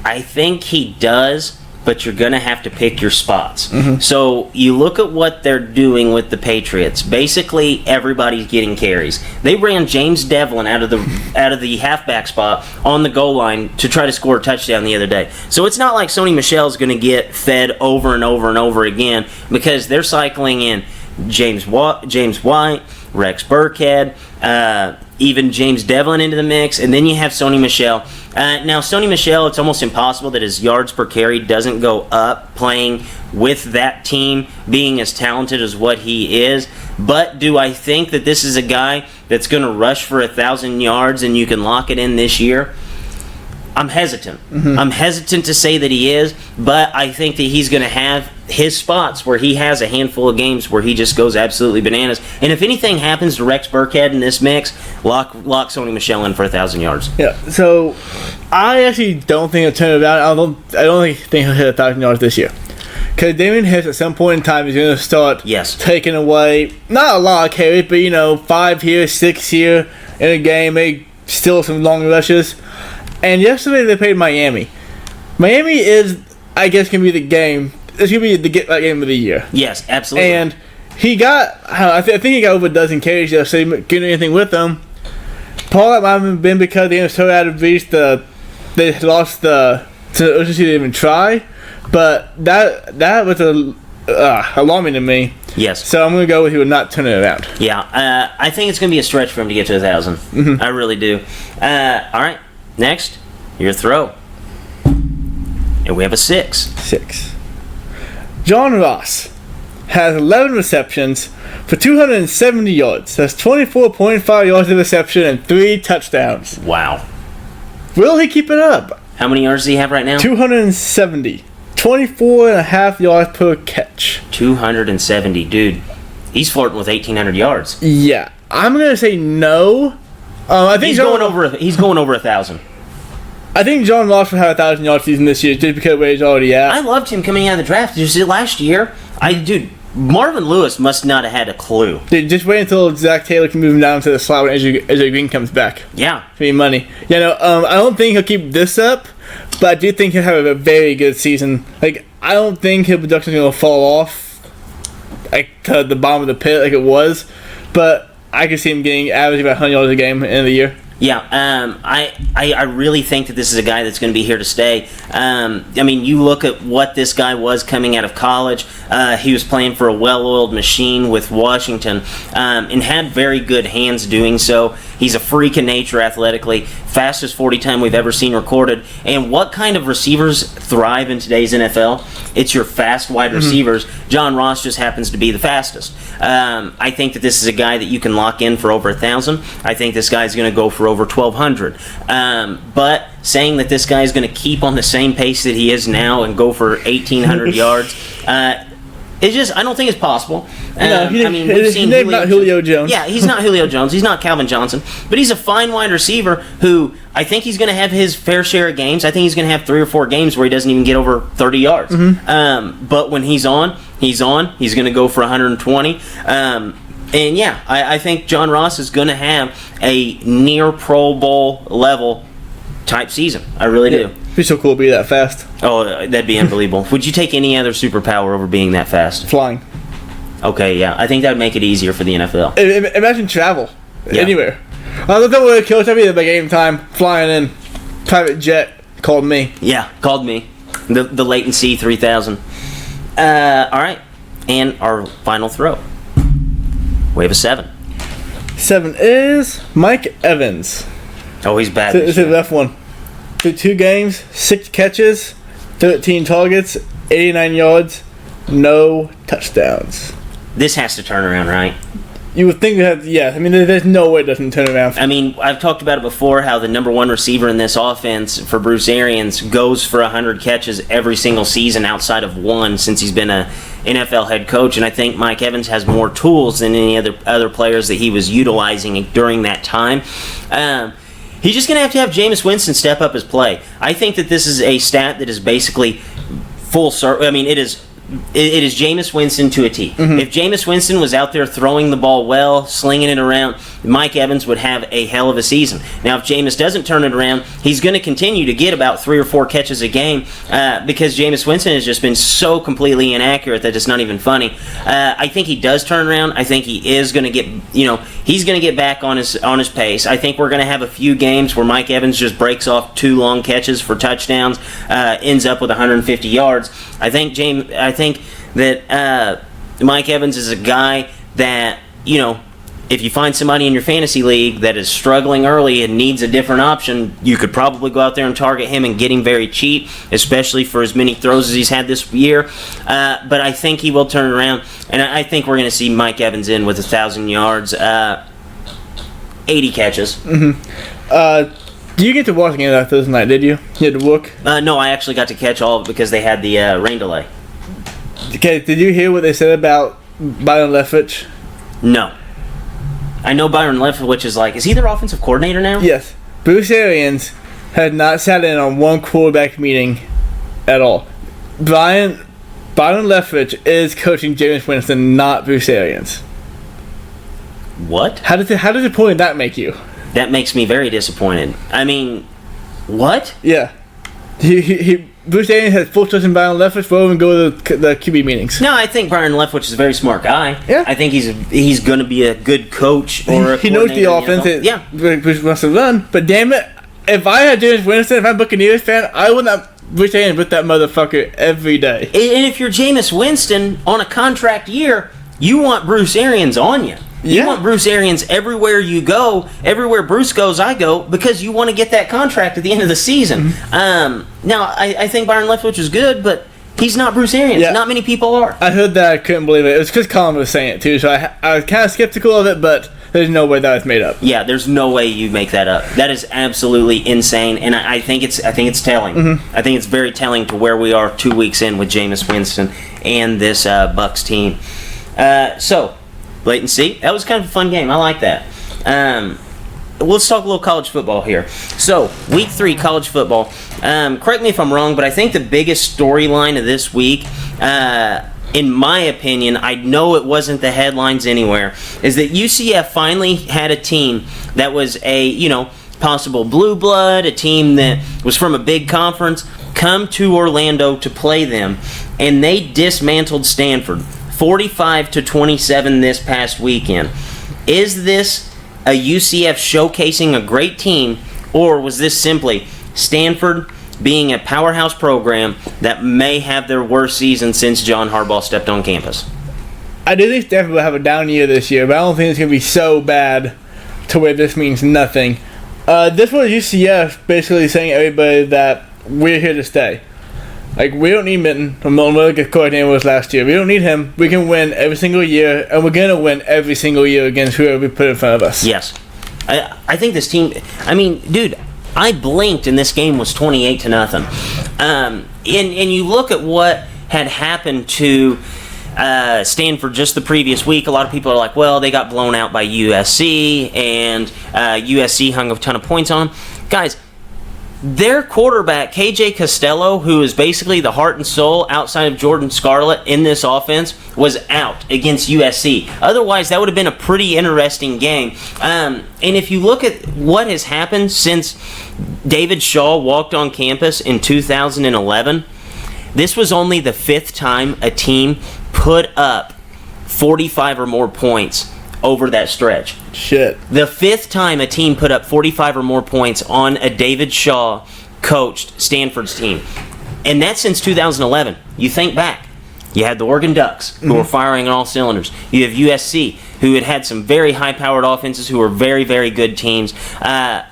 I think he does, but you're going to have to pick your spots. So you look at what they're doing with the Patriots. Basically, everybody's getting carries. They ran James Devlin out of the halfback spot on the goal line to try to score a touchdown the other day. So it's not like Sony Michel's going to get fed over and over and over again, because they're cycling in James White, Rex Burkhead, even James Devlin into the mix, and then you have Sony Michel. Now, Sony Michel, it's almost impossible that his yards per carry doesn't go up playing with that team, being as talented as what he is. But do I think that this is a guy that's going to rush for 1,000 yards and you can lock it in this year? I'm hesitant. I'm hesitant to say that he is, but I think that he's going to have his spots where he has a handful of games where he just goes absolutely bananas. And if anything happens to Rex Burkhead in this mix, lock Sony Michel in for 1,000 yards. Yeah, so I actually don't think he'll turn it around. I don't think he'll hit 1,000 yards this year. Because Damien Harris at some point in time is going to start taking away, not a lot of carries, but 5 here, 6 here in a game, maybe still some long rushes. And yesterday they played Miami. Miami is, I guess, going to be the game. It's going to be the game of the year. Yes, absolutely. And he got, I think he got over a dozen carries yesterday, getting anything with them. Part of that might have been because they were so out of reach, they lost the urgency to even try. But that was alarming to me. Yes. So I'm going to go with he would not turn it around. Yeah, I think it's going to be a stretch for him to get to 1,000. I really do. All right. Next, your throw. And we have a 6. 6. John Ross has 11 receptions for 270 yards. That's 24.5 yards of reception and 3 touchdowns. Wow. Will he keep it up? How many yards does he have right now? 270. 24.5 yards per catch. 270. Dude, he's flirting with 1,800 yards. Yeah. I'm going to say no. I think he's going over 1,000. I think John Ross will have 1,000 yard season this year just because of where he's already at. I loved him coming out of the draft. Did you see last year? Marvin Lewis must not have had a clue. Dude, just wait until Zach Taylor can move him down to the slot when AJ Green comes back. Yeah. For me money. I don't think he'll keep this up, but I do think he'll have a very good season. Like, I don't think his production's going to fall off to the bottom of the pit like it was, but I could see him getting average about 100 yards a game in the year. Yeah, I really think that this is a guy that's going to be here to stay. You look at what this guy was coming out of college. He was playing for a well-oiled machine with Washington and had very good hands doing so. He's a freak in nature athletically, fastest 40 time we've ever seen recorded. And what kind of receivers thrive in today's NFL? It's your fast wide receivers. John Ross just happens to be the fastest. I think that this is a guy that you can lock in for over 1,000. I think this guy's going to go for over 1,200. But saying that this guy is going to keep on the same pace that he is now and go for 1,800 yards, I don't think it's possible. He's not Julio Jones. Yeah, he's not Julio Jones. He's not Calvin Johnson. But he's a fine wide receiver who I think he's going to have his fair share of games. I think he's going to have 3 or 4 games where he doesn't even get over 30 yards. But when he's on. He's going to go for 120. I think John Ross is going to have a near Pro Bowl level type season. I really do. It'd be so cool to be that fast. Oh, that'd be unbelievable. Would you take any other superpower over being that fast? Flying. Okay, yeah. I think that would make it easier for the NFL. Imagine travel. Yeah. Anywhere. I looked at what coach. I'd be at the game time, flying in. Private jet called me. Yeah, called me. The Latency 3000. All right. And our final throw. We have a 7. 7 is Mike Evans. Oh, he's bad. It's a rough one. Through 2 games, 6 catches, 13 targets, 89 yards, no touchdowns. This has to turn around, right? You would think that, yeah. There's no way it doesn't turn around. I've talked about it before, how the number 1 receiver in this offense for Bruce Arians goes for 100 catches every single season outside of 1 since he's been a NFL head coach. And I think Mike Evans has more tools than any other players that he was utilizing during that time. He's just going to have Jameis Winston step up his play. I think that this is a stat that is basically full circle. It is it is Jameis Winston to a T. If Jameis Winston was out there throwing the ball well, slinging it around, Mike Evans would have a hell of a season. Now, if Jameis doesn't turn it around, he's going to continue to get about 3 or 4 catches a game because Jameis Winston has just been so completely inaccurate that it's not even funny. I think he does turn around. I think he is going to get, he's going to get back on his pace. I think we're going to have a few games where Mike Evans just breaks off 2 long catches for touchdowns, ends up with 150 yards. I think that Mike Evans is a guy that, if you find somebody in your fantasy league that is struggling early and needs a different option, you could probably go out there and target him and get him very cheap, especially for as many throws as he's had this year. But I think he will turn around, and I think we're going to see Mike Evans in with 1,000 yards, 80 catches. You get to watch the game that Thursday night, did you? You had to look? No, I actually got to catch all of it because they had the rain delay. Okay, did you hear what they said about Byron Leftwich? No. I know Byron Leftwich is he their offensive coordinator now? Yes. Bruce Arians had not sat in on one quarterback meeting at all. Byron Leftwich is coaching Jameis Winston, not Bruce Arians. What? How does it point that make you? That makes me very disappointed. I mean, what? Yeah. Bruce Arians has full trust in Byron Leftwich. We'll even go to the QB meetings. No, I think Byron Leftwich is a very smart guy. Yeah. I think he's going to be a good coach or he knows the offense that Bruce wants to run. But damn it, if I had Jameis Winston, if I'm a Buccaneers fan, I would not Bruce Arians with that motherfucker every day. And if you're Jameis Winston on a contract year, you want Bruce Arians on you. You want Bruce Arians everywhere you go. Everywhere Bruce goes, I go, because you want to get that contract at the end of the season. Now, I think Byron Leftwich is good, but he's not Bruce Arians. Yeah. Not many people are. I heard that. I couldn't believe it. It was because Colin was saying it, too, so I was kind of skeptical of it, but there's no way that was made up. Yeah, there's no way you make that up. That is absolutely insane, and I think it's telling. I think it's very telling to where we are 2 weeks in with Jameis Winston and this Bucs team. So, wait and see. That was kind of a fun game. I like that. Let's talk a little college football here. So, week 3 college football. Correct me if I'm wrong, but I think the biggest storyline of this week, in my opinion, I know it wasn't the headlines anywhere, is that UCF finally had a team that was a, possible blue blood, a team that was from a big conference, come to Orlando to play them, and they dismantled Stanford 45-27 this past weekend. Is this a UCF showcasing a great team, or was this simply Stanford being a powerhouse program that may have their worst season since John Harbaugh stepped on campus? I do think Stanford will have a down year this year, but I don't think it's going to be so bad to where this means nothing. This was UCF basically saying to everybody that we're here to stay. Like, we don't need Minton, from what the coordinator was last year. We don't need him. We can win every single year, and we're going to win every single year against whoever we put in front of us. Yes. I think this team, dude, I blinked and this game was 28-0. And you look at what had happened to Stanford just the previous week. A lot of people are like, well, they got blown out by USC, and USC hung a ton of points on them. Guys, their quarterback, KJ Costello, who is basically the heart and soul outside of Jordan Scarlett in this offense, was out against USC. Otherwise, that would have been a pretty interesting game. And if you look at what has happened since David Shaw walked on campus in 2011, this was only the 5th time a team put up 45 or more points over that stretch. Shit. The 5th time a team put up 45 or more points on a David Shaw coached Stanford's team. And that's since 2011. You think back. You had the Oregon Ducks, who were firing on all cylinders. You have USC, who had some very high-powered offenses, who were very, very good teams. 5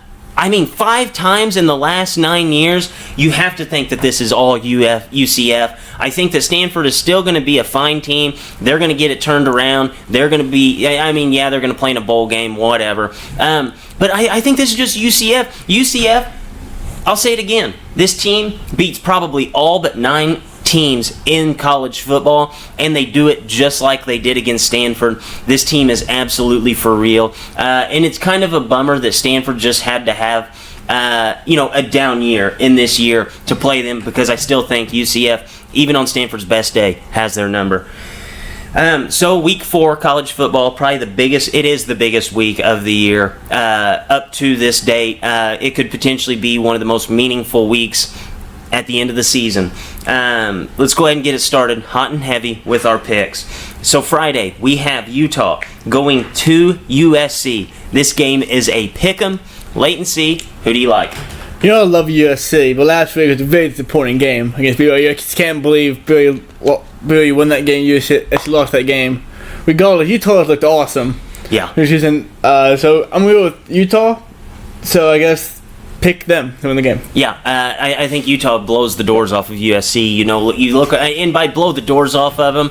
times in the last 9 years, you have to think that this is all UCF. I think that Stanford is still going to be a fine team. They're going to get it turned around. They're going to be, they're going to play in a bowl game, whatever. But I think this is just UCF. UCF, I'll say it again, this team beats probably all but 9 teams in college football, and they do it just like they did against Stanford. This team is absolutely for real, and it's kind of a bummer that Stanford just had to have a down year in this year to play them, because I still think UCF even on Stanford's best day, has their number. So week 4, college football, probably it is the biggest week of the year up to this date. It could potentially be one of the most meaningful weeks at the end of the season. Let's go ahead and get it started hot and heavy with our picks. So Friday, we have Utah going to USC. This game is a pick'em. Latency, who do you like? You know I love USC, but last week was a very disappointing game against BYU. I just can't believe BYU won that game. USC lost that game. Regardless, Utah looked awesome. Yeah. This season, so I'm going to go with Utah. So I guess pick them to win the game. Yeah, I think Utah blows the doors off of USC. You know, you look, and by blow the doors off of them,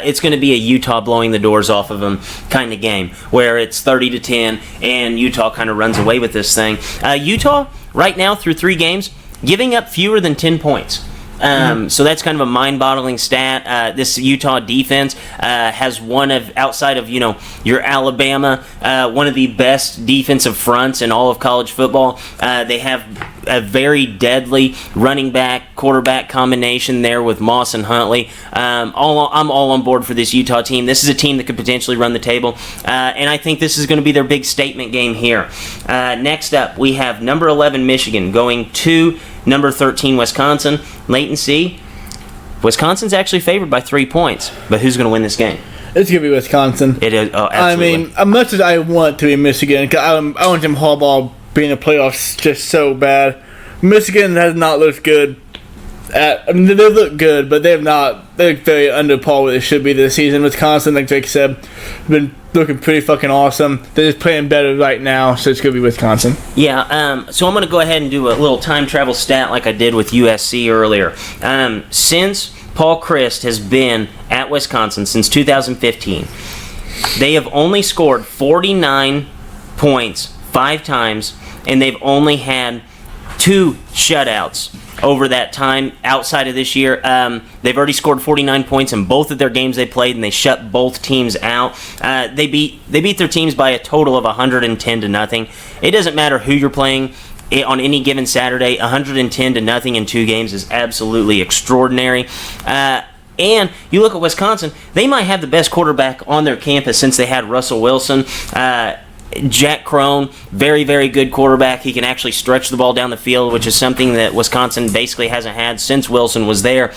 it's going to be a Utah blowing the doors off of them kind of game, where it's 30-10, and Utah kind of runs away with this thing. Utah, right now, through 3 games, giving up fewer than 10 points. So that's kind of a mind-boggling stat. This Utah defense has one of, outside of, your Alabama, one of the best defensive fronts in all of college football. They have a very deadly running back, quarterback combination there with Moss and Huntley. I'm all on board for this Utah team. This is a team that could potentially run the table, and I think this is going to be their big statement game here. Next up, we have number 11 Michigan going to number 13 Wisconsin. Latency. Wisconsin's actually favored by 3 points, but who's going to win this game? It's going to be Wisconsin. It is. Oh, absolutely. I mean, as much as I want to be Michigan, because I want Jim Harbaugh being in the playoffs just so bad. Michigan has not looked good. They look good, but they look very under par what they should be this season. Wisconsin, like Jake said, have been looking pretty fucking awesome. They're just playing better right now, so it's going to be Wisconsin. Yeah, so I'm going to go ahead and do a little time travel stat like I did with USC earlier. Since Paul Chryst has been at Wisconsin since 2015, they have only scored 49 points 5 times, and they've only had 2 shutouts over that time outside of this year. They've already scored 49 points in both of their games they played, and they shut both teams out. They beat their teams by a total of 110-0. It doesn't matter who you're playing on any given Saturday. 110-0 in 2 games is absolutely extraordinary. And you look at Wisconsin, they might have the best quarterback on their campus since they had Russell Wilson. Jack Crone, very, very good quarterback. He can actually stretch the ball down the field, which is something that Wisconsin basically hasn't had since Wilson was there.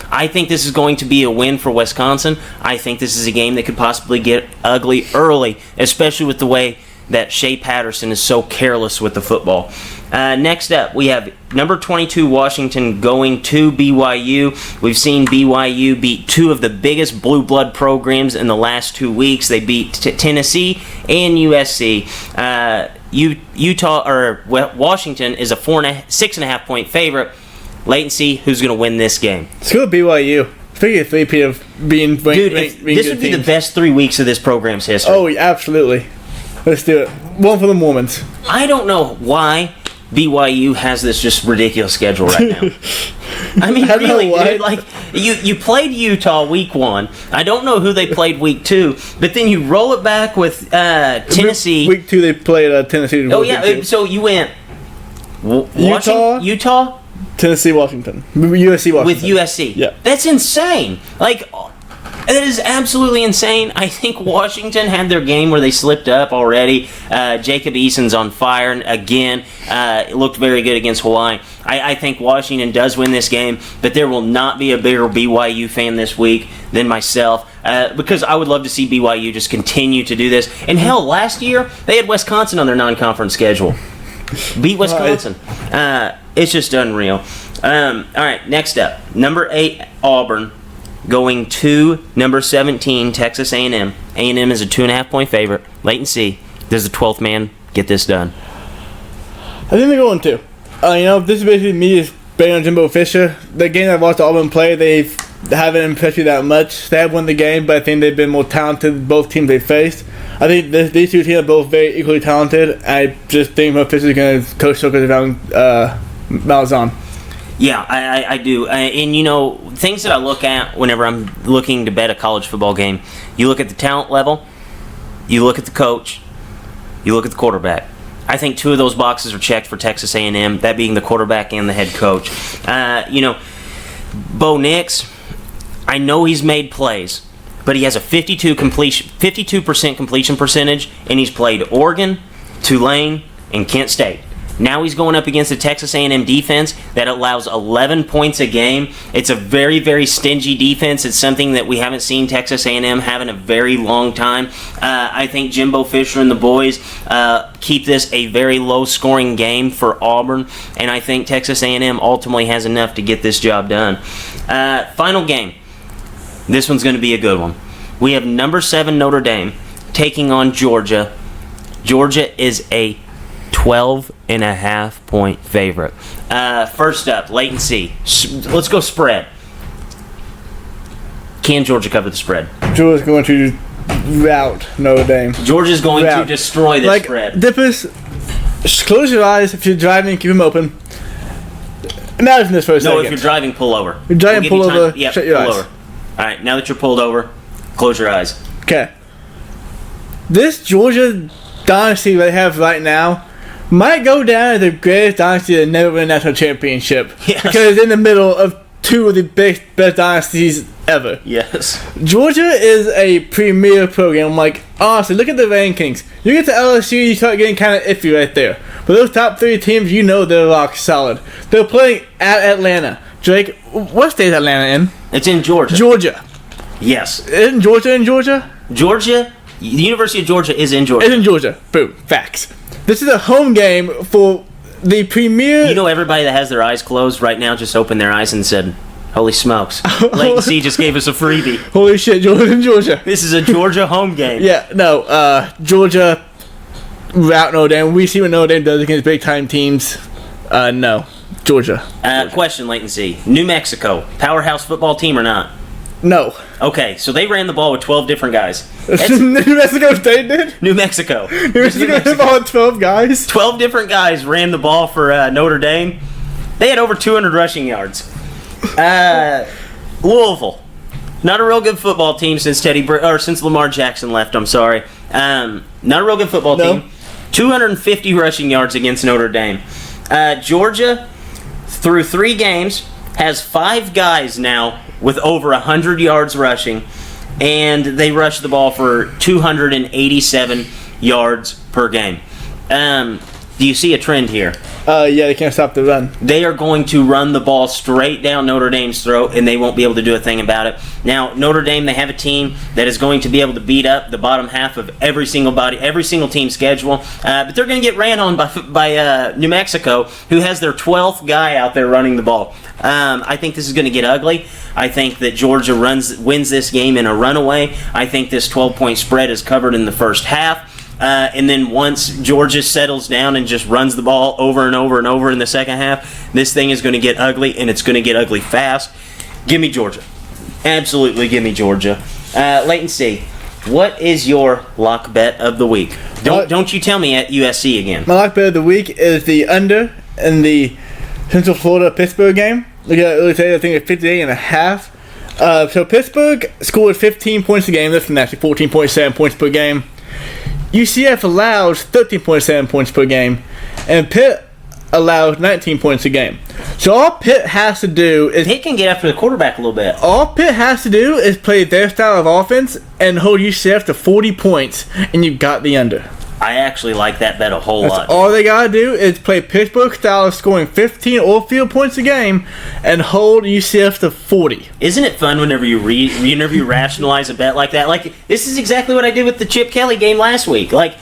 I think this is going to be a win for Wisconsin. I think this is a game that could possibly get ugly early, especially with the way that Shea Patterson is so careless with the football. Next up, we have number 22 Washington going to BYU. We've seen BYU beat 2 of the biggest blue blood programs in the last 2 weeks. They beat Tennessee and USC. Washington is a 6.5 point favorite. Latency, who's going to win this game? Let's go with BYU. Speaking of 3P of being Dude, this would be the best 3 weeks of this program's history. Oh, absolutely. Let's do it. One for the Mormons. I don't know why BYU has this just ridiculous schedule right now. I mean, really, dude, like, you played Utah week 1. I don't know who they played week 2, but then you roll it back with Tennessee. Week 2 they played Tennessee. Oh, yeah, so you went Utah, Tennessee, Washington. USC, Washington. with USC. Yeah. That's insane. Like, that is absolutely insane. I think Washington had their game where they slipped up already. Jacob Eason's on fire again. Looked very good against Hawaii. I think Washington does win this game, but there will not be a bigger BYU fan this week than myself, because I would love to see BYU just continue to do this. And hell, last year they had Wisconsin on their non-conference schedule. Beat Wisconsin. It's just unreal. All right, next up, number 8 Auburn going to number 17 Texas A&M. A&M is a 2.5 point favorite. Latency, does the 12th man get this done? I think they're going to. This is basically me just betting on Jimbo Fisher. The game I've watched Auburn play, they haven't impressed me that much. They have won the game, but I think they've been more talented than both teams they faced. I think these 2 teams are both very equally talented. I just think Jimbo Fisher is going to coach Circus around Malzahn. Yeah, I do. And, things that I look at whenever I'm looking to bet a college football game, you look at the talent level, you look at the coach, you look at the quarterback. I think 2 of those boxes are checked for Texas A&M, that being the quarterback and the head coach. Bo Nix, I know he's made plays, but he has a 52% completion percentage, and he's played Oregon, Tulane, and Kent State. Now he's going up against a Texas A&M defense that allows 11 points a game. It's a very, very stingy defense. It's something that we haven't seen Texas A&M have in a very long time. I think Jimbo Fisher and the boys keep this a very low-scoring game for Auburn, and I think Texas A&M ultimately has enough to get this job done. Final game. This one's going to be a good one. We have number 7 Notre Dame taking on Georgia. Georgia is a 12.5 point favorite. First up, latency. Let's go spread. Can Georgia cover the spread? Georgia's going to rout Notre Dame. Georgia's going to destroy the spread. Dippers, just close your eyes if you're driving, keep them open. Imagine this for a second. No, if you're driving, pull over. You're driving, pull over, shut your eyes. Over. All right, now that you're pulled over, close your eyes. Okay. This Georgia dynasty they have right now might go down as the greatest dynasty to never win a national championship. Yes. Because it's in the middle of two of the best dynasties ever. Yes. Georgia is a premier program. Like, honestly, look at the rankings. You get to LSU, you start getting kind of iffy right there. But those top 3 teams, you know they're rock solid. They're playing at Atlanta. Drake, what state is Atlanta in? It's in Georgia. Georgia. Yes. Isn't Georgia in Georgia? Georgia, the University of Georgia is in Georgia. It's in Georgia. Boom. Facts. This is a home game for the premier. You know, everybody that has their eyes closed right now just opened their eyes and said, holy smokes. Latency just gave us a freebie. Holy shit, Georgia in Georgia. This is a Georgia home game. Yeah, no, Georgia rout Notre Dame. We see what Notre Dame does against big-time teams. No. Georgia. Question, Latency. New Mexico, powerhouse football team or not? No. Okay, so they ran the ball with 12 different guys. New Mexico State did? New Mexico. New Mexico had about 12 guys? 12 different guys ran the ball for Notre Dame. They had over 200 rushing yards. Louisville. Not a real good football team since since Lamar Jackson left, I'm sorry. Not a real good football team. 250 rushing yards against Notre Dame. Georgia, through 3 games, has 5 guys now with over 100 yards rushing, and they rush the ball for 287 yards per game. Do you see a trend here? Yeah, they can't stop the run. They are going to run the ball straight down Notre Dame's throat, and they won't be able to do a thing about it. Now, Notre Dame, they have a team that is going to be able to beat up the bottom half of every single team's schedule, but they're going to get ran on by New Mexico, who has their 12th guy out there running the ball. I think this is going to get ugly. I think that Georgia wins this game in a runaway. I think this 12-point spread is covered in the first half. And then once Georgia settles down and just runs the ball over and over and over in the second half, this thing is going to get ugly, and it's going to get ugly fast. Give me Georgia. Absolutely give me Georgia. Latency, what is your lock bet of the week? Don't you tell me at USC again. My lock bet of the week is the under in the Central Florida-Pittsburgh game. Look at it, I think it's 58.5. So Pittsburgh scored 15 points a game. That's actually 14.7 points per game. UCF allows 13.7 points per game, and Pitt allows 19 points a game. So all Pitt has to do is... Pitt can get after the quarterback a little bit. All Pitt has to do is play their style of offense and hold UCF to 40 points, and you got the under. I actually like that bet a whole lot. All they got to do is play Pittsburgh style of scoring 15 or field points a game and hold UCF to 40. Isn't it fun whenever you rationalize a bet like that? Like, this is exactly what I did with the Chip Kelly game last week. Like,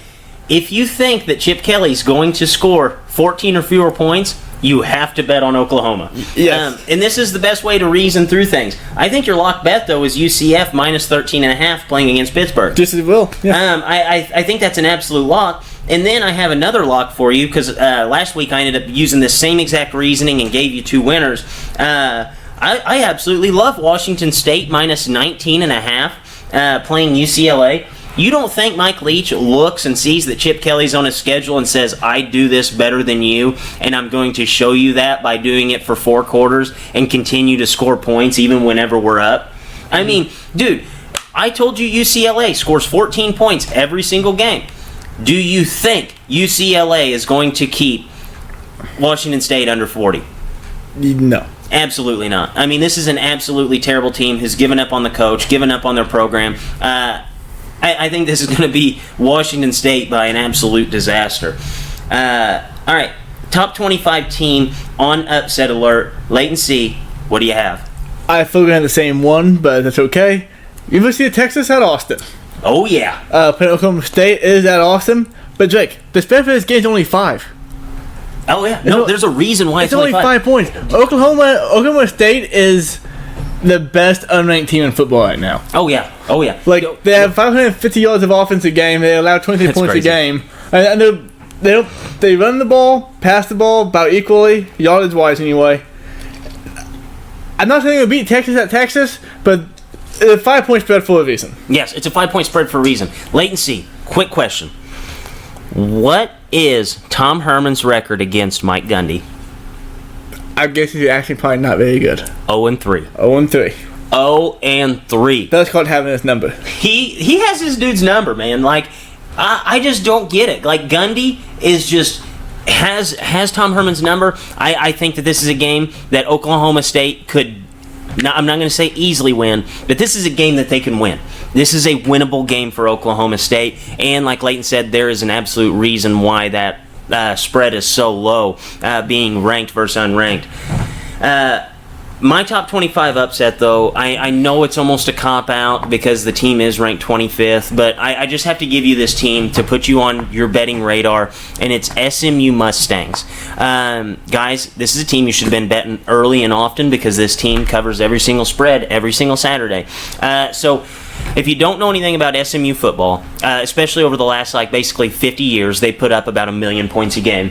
if you think that Chip Kelly's going to score 14 or fewer points, you have to bet on Oklahoma. Yes. And this is the best way to reason through things. I think your lock bet, though, is UCF minus 13.5 playing against Pittsburgh. Just as well. Yeah. I think that's an absolute lock. And then I have another lock for you because last week I ended up using the same exact reasoning and gave you 2 winners. I absolutely love Washington State minus 19.5 playing UCLA. You don't think Mike Leach looks and sees that Chip Kelly's on his schedule and says, I do this better than you, and I'm going to show you that by doing it for 4 quarters and continue to score points even whenever we're up? I mean, dude, I told you UCLA scores 14 points every single game. Do you think UCLA is going to keep Washington State under 40? No. Absolutely not. I mean, this is an absolutely terrible team who's given up on the coach, given up on their program. I think this is going to be Washington State by an absolute disaster. All right, top 25 team on upset alert. Leighton C., what do you have? I feel we're going to have the same one, but that's okay. University of Texas at Austin. Oh, yeah. Playing Oklahoma State is at Austin. But Drake, the spread for this game is only 5. Oh, yeah. No, there's a reason why It's only 5 points. Oklahoma State is the best unranked team in football right now. Oh, yeah. Oh, yeah. Like, they have 550 yards of offense a game. They allow 23 That's points crazy. a game. And they run the ball, pass the ball about equally, yardage-wise anyway. I'm not saying they'll beat Texas at Texas, but it's a 5-point spread for a reason. Yes, it's a 5-point spread for a reason. Leighton C., quick question. What is Tom Herman's record against Mike Gundy? I guess he's actually probably not very good. 0-3. 0-3. 0-3. That's called having his number. He has his dude's number, man. Like, I just don't get it. Like, Gundy is just has Tom Herman's number. I think that this is a game that Oklahoma State could, I'm not going to say easily win, but this is a game that they can win. This is a winnable game for Oklahoma State, and like Leighton said, there is an absolute reason why that spread is so low, being ranked versus unranked. My top 25 upset, though, I know it's almost a cop-out because the team is ranked 25th, but I just have to give you this team to put you on your betting radar, and it's SMU Mustangs. Guys, this is a team you should have been betting early and often because this team covers every single spread every single Saturday. So if you don't know anything about SMU football, especially over the last, basically 50 years, they put up about 1 million points a game.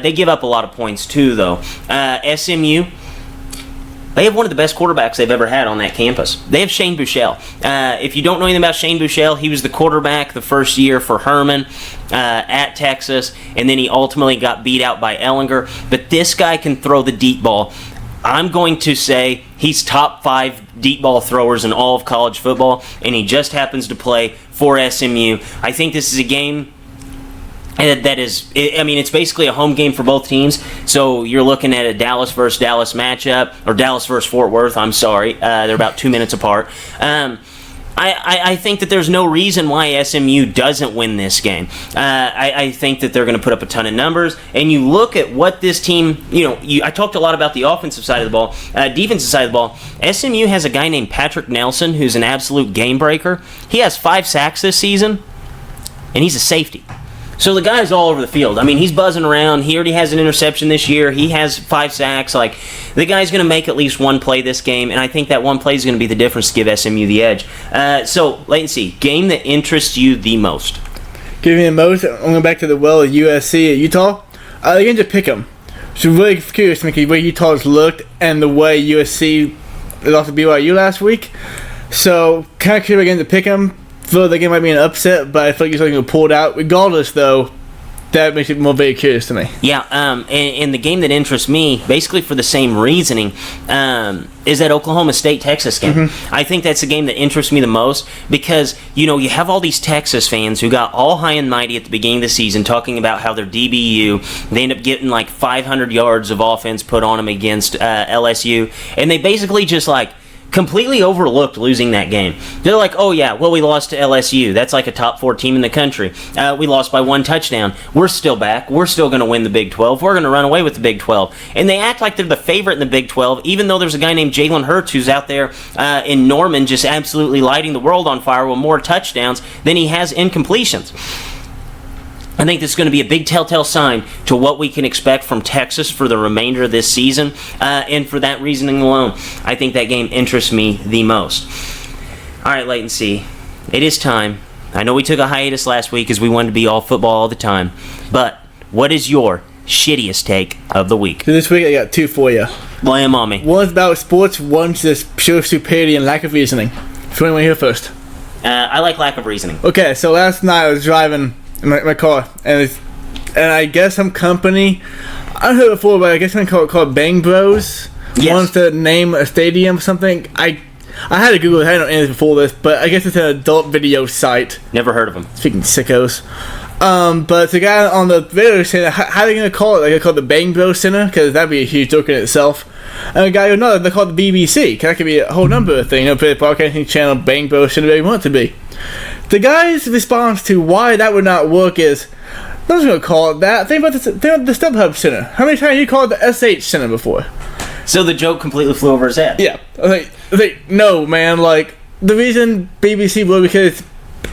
They give up a lot of points, too, though. SMU, they have one of the best quarterbacks they've ever had on that campus. They have Shane Buechele. If you don't know anything about Shane Buechele, he was the quarterback the first year for Herman at Texas, and then he ultimately got beat out by Ellinger. But this guy can throw the deep ball. I'm going to say he's top 5 deep ball throwers in all of college football, and he just happens to play for SMU. I think this is a game that is, it's basically a home game for both teams. So you're looking at a Dallas versus Dallas matchup, or Dallas versus Fort Worth, I'm sorry. They're about 2 minutes apart. I think that there's no reason why SMU doesn't win this game. I think that they're going to put up a ton of numbers. And you look at what this team, I talked a lot about the offensive side of the ball. Defensive side of the ball, SMU has a guy named Patrick Nelson who's an absolute game breaker. He has 5 sacks this season, and he's a safety. So the guy's all over the field. He's buzzing around. He already has an interception this year. He has 5 sacks. The guy's going to make at least one play this game, and I think that one play is going to be the difference to give SMU the edge. So, Leighton C., game that interests you the most? Give me the most. I'm going back to the well of USC at Utah. They're going to pick them. So really curious, Mickey, where Utah's looked and the way USC lost to BYU last week. So, kind of curious again to pick them. I feel like the game might be an upset, but I feel like you're going to pull it out. Regardless, though, that makes it more very curious to me. Yeah, and the game that interests me, basically for the same reasoning, is that Oklahoma State-Texas game. Mm-hmm. I think that's the game that interests me the most because, you have all these Texas fans who got all high and mighty at the beginning of the season talking about how they're DBU. They end up getting 500 yards of offense put on them against LSU, and they basically just completely overlooked losing that game. They're like, oh yeah, well we lost to LSU. That's a top 4 team in the country. We lost by 1 touchdown. We're still back. We're still going to win the Big 12. We're going to run away with the Big 12. And they act like they're the favorite in the Big 12, even though there's a guy named Jalen Hurts who's out there in Norman just absolutely lighting the world on fire with more touchdowns than he has incompletions. I think this is going to be a big telltale sign to what we can expect from Texas for the remainder of this season. And for that reasoning alone, I think that game interests me the most. All right, Leighton C., it is time. I know we took a hiatus last week because we wanted to be all football all the time. But what is your shittiest take of the week? So this week I got 2 for you. Lay 'em on me. One's about sports, one's just pure stupidity and lack of reasoning. If you want to hear first. I like lack of reasoning. Okay, so last night I was driving in my car, and I guess some company, I've heard it before, but I guess something called Bang Bros. Yes. Wants to name a stadium or something. I had to Google it, I hadn't know anything before this, but I guess it's an adult video site. Never heard of them. Speaking sickos. But the guy on the video saying, how are they going to call it? Like, they call it the Bang Bros Center? Because that'd be a huge joke in itself. And the guy goes, no, they call it the BBC. That could be a whole number of things. Play the broadcasting channel, Bang Bros Center, whatever you want it to be. The guy's response to why that would not work is, no one's going to call it that. Think about the StubHub Center. How many times have you called it the SH Center before? So the joke completely flew over his head. Yeah. I think, no, man. Like, the reason BBC would, because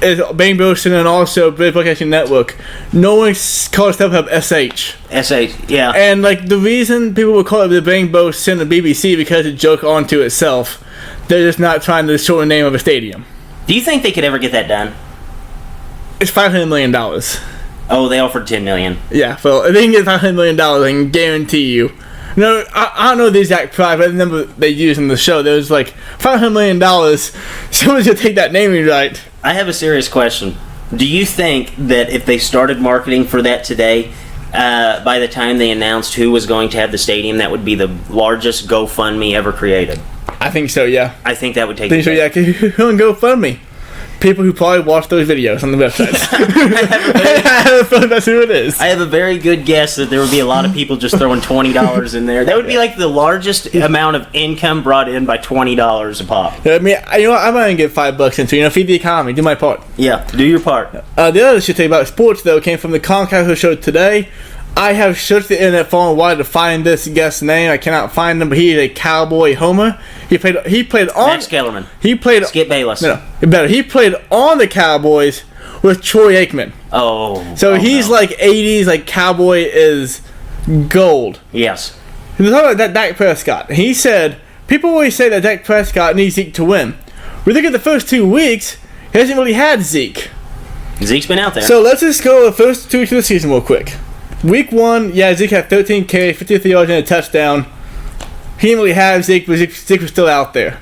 it's Bang Bros Center and also British Broadcasting Network. No one calls StubHub SH. SH, yeah. And, like, the reason people would call it the Bang Bros Center BBC because it joke onto itself. They're just not trying to shorten the name of a stadium. Do you think they could ever get that done? It's $500 million. Oh, they offered $10 million. Yeah, so if they can get $500 million, I can guarantee you. No, I don't know the exact price, but I remember they used in the show. There was like $500 million. Someone's going to take that naming right. I have a serious question. Do you think that if they started marketing for that today, by the time they announced who was going to have the stadium, that would be the largest GoFundMe ever created? I think so, yeah. I think that would take. I think so, yeah. Who on GoFundMe? People who probably watch those videos on the website. I have a feeling that's who it is. I have a very good guess that there would be a lot of people just throwing $20 in there. That would be like the largest amount of income brought in by $20 a pop. I mean, you know what? I might even get $5 into, feed the economy, do my part. Yeah, do your part. The other shit about sports, though, came from the Concast show today. I have searched the internet for a while to find this guest's name. I cannot find him, but he is a Cowboy homer. He played on Max Kellerman. He played Skip Bayless. No, better. He played on the Cowboys with Troy Aikman. Oh. So he's like 80s, like Cowboy is gold. Yes. He was talking about that Dak Prescott. He said, people always say that Dak Prescott needs Zeke to win. We look at the first 2 weeks, he hasn't really had Zeke. Zeke's been out there. So let's just go the first 2 weeks of the season real quick. Week 1, yeah, Zeke had 13 carries, 53 yards, and a touchdown. He didn't really have Zeke, but Zeke was still out there.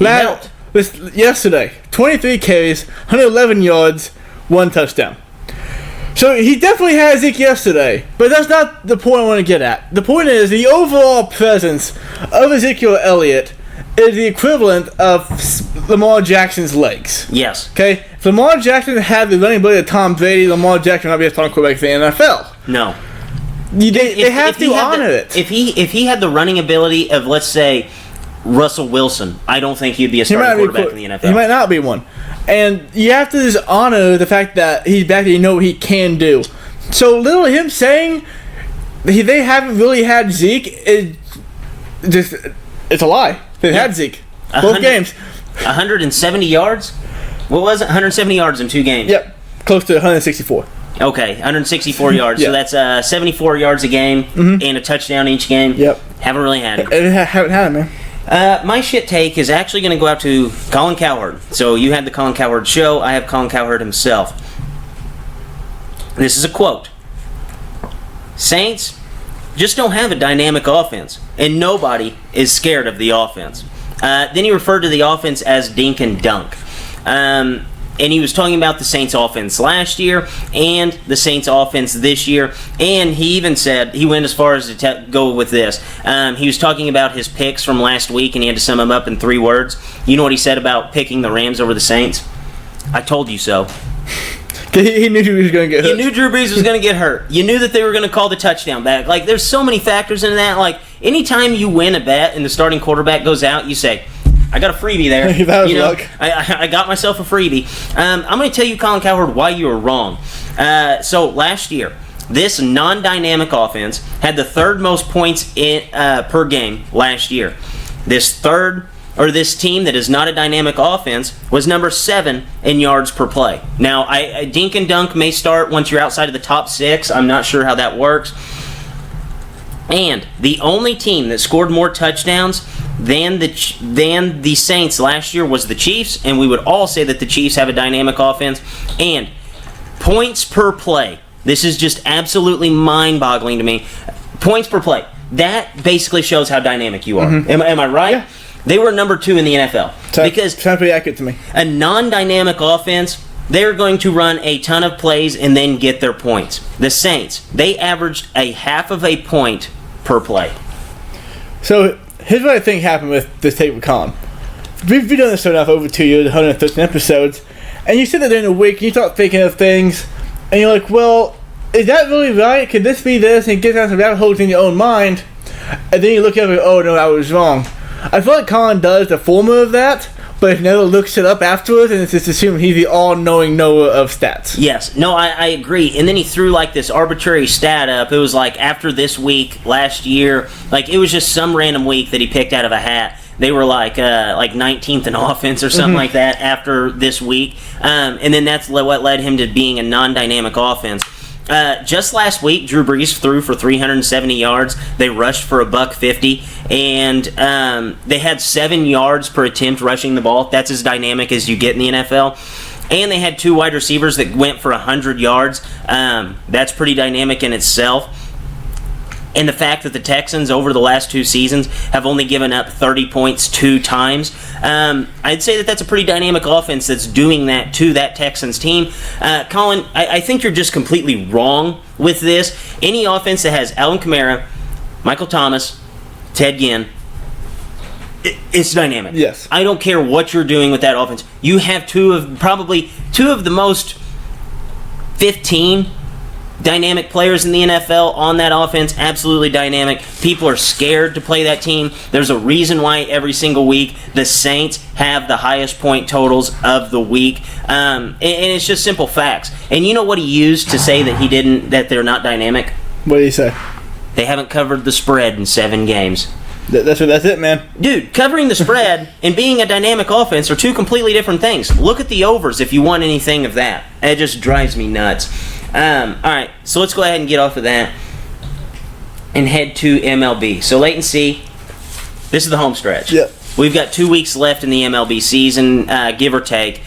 Yesterday, 23 carries, 111 yards, 1 touchdown. So he definitely had Zeke yesterday, but that's not the point I want to get at. The point is the overall presence of Ezekiel Elliott is the equivalent of Lamar Jackson's legs. Yes. Okay? If Lamar Jackson had the running ability of Tom Brady, Lamar Jackson would not be a starting quarterback in the NFL. No. They have to honor it. If he had the running ability of, let's say, Russell Wilson, I don't think he'd be a starting quarterback in the NFL. He might not be one. And you have to just honor the fact that he's back and you know what he can do. So literally him saying they haven't really had Zeke is just, it's a lie. They had Zeke. Both games. 170 yards? What was it? 170 yards in 2 games? Yep. Close to 164. Okay, 164 yards. Yeah. So that's 74 yards a game and a touchdown each game. Yep. Haven't really had it. Haven't had it, man. My shit take is actually going to go out to Colin Cowherd. So you had the Colin Cowherd show. I have Colin Cowherd himself. This is a quote. Saints just don't have a dynamic offense, and nobody is scared of the offense. Then he referred to the offense as dink and dunk. And he was talking about the Saints offense last year and the Saints offense this year. And he even said, he went as far as to go with this. He was talking about his picks from last week, and he had to sum them up in 3 words. You know what he said about picking the Rams over the Saints? I told you so. He knew Drew Brees was going to get hurt. You knew Drew Brees was going to get hurt. You knew that they were going to call the touchdown back. Like, there's so many factors in that. Like, anytime you win a bet and the starting quarterback goes out, you say, I got a freebie there. That was luck. I got myself a freebie. I'm going to tell you, Colin Cowherd, why you were wrong. So last year, this non-dynamic offense had the 3rd most points per game last year. This team that is not a dynamic offense was number 7 in yards per play. Now, dink and dunk may start once you're outside of the top 6. I'm not sure how that works. And the only team that scored more touchdowns than the Saints last year was the Chiefs, and we would all say that the Chiefs have a dynamic offense. And points per play. This is just absolutely mind-boggling to me. Points per play. That basically shows how dynamic you are. Mm-hmm. Am I right? Yeah. They were number 2 in the NFL. Because sounds pretty accurate to me. A non-dynamic offense, they're going to run a ton of plays and then get their points. The Saints, they averaged a half of a point per play. So here's what I think happened with this tape with Colin. We've done this show now for over 2 years, 113 episodes, and you sit there during the week and you start thinking of things, And you're like, well, is that really right? Could this be this? And it gets out some rabbit holes in your own mind. And then you look at it, oh no, I was wrong. I feel like Colin does the former of that, but he never looks it up afterwards, and it's just assumed he's the all-knowing knower of stats. Yes. No, I agree. And then he threw like this arbitrary stat up. It was like after this week last year, like it was just some random week that he picked out of a hat. They were like 19th in offense or something like that after this week. And then that's what led him to being a non-dynamic offense. Just last week, Drew Brees threw for 370 yards. They rushed for $150, and they had 7 yards per attempt rushing the ball. That's as dynamic as you get in the NFL. And they had 2 wide receivers that went for 100 yards. That's pretty dynamic in itself. And the fact that the Texans over the last 2 seasons have only given up 30 points 2 times, I'd say that that's a pretty dynamic offense that's doing that to that Texans team. Colin, I think you're just completely wrong with this. Any offense that has Alvin Kamara, Michael Thomas, Ted Ginn, it's dynamic. Yes. I don't care what you're doing with that offense. You have probably two of the most 15 dynamic players in the NFL on that offense. Absolutely dynamic. People are scared to play that team. There's a reason why every single week the Saints have the highest point totals of the week, and it's just simple facts. And you know what he used to say that they're not dynamic? What did he say? They haven't covered the spread in 7 games. That's it, man. Dude, covering the spread and being a dynamic offense are 2 completely different things. Look at the overs if you want anything of that. It just drives me nuts. Alright, so let's go ahead and get off of that and head to MLB. So Leighton C, this is the home stretch. Yep. We've got 2 weeks left in the MLB season, give or take.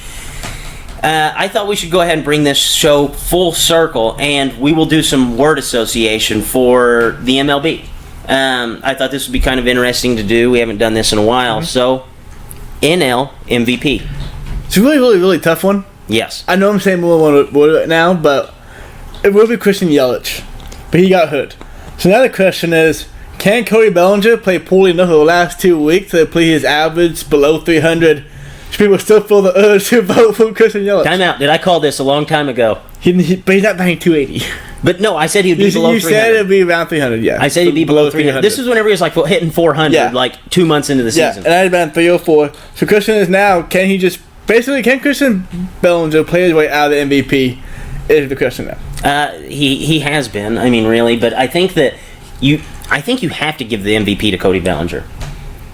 I thought we should go ahead and bring this show full circle, and we will do some word association for the MLB. I thought this would be kind of interesting to do. We haven't done this in a while. So, NL MVP. It's a really, really, really tough one. Yes. I know I'm saying more right now, but it will be Christian Yelich. But he got hurt. So now the question is, can Cody Bellinger play poorly enough for the last 2 weeks to play his average below 300? Should people still feel the urge to vote for Christian Yelich? Time out. Did I call this a long time ago? But he's not batting 280. But no, I said he'd be below 300. You said it'd be around 300, yeah. I said he'd be below 300. This is whenever he was like hitting 400, like 2 months into the season. Yeah, and I had been 304. So Christian is now, can Christian Bellinger play his way out of the MVP? Is the question now. He has been, I mean, really, but I think that you have to give the MVP to Cody Bellinger.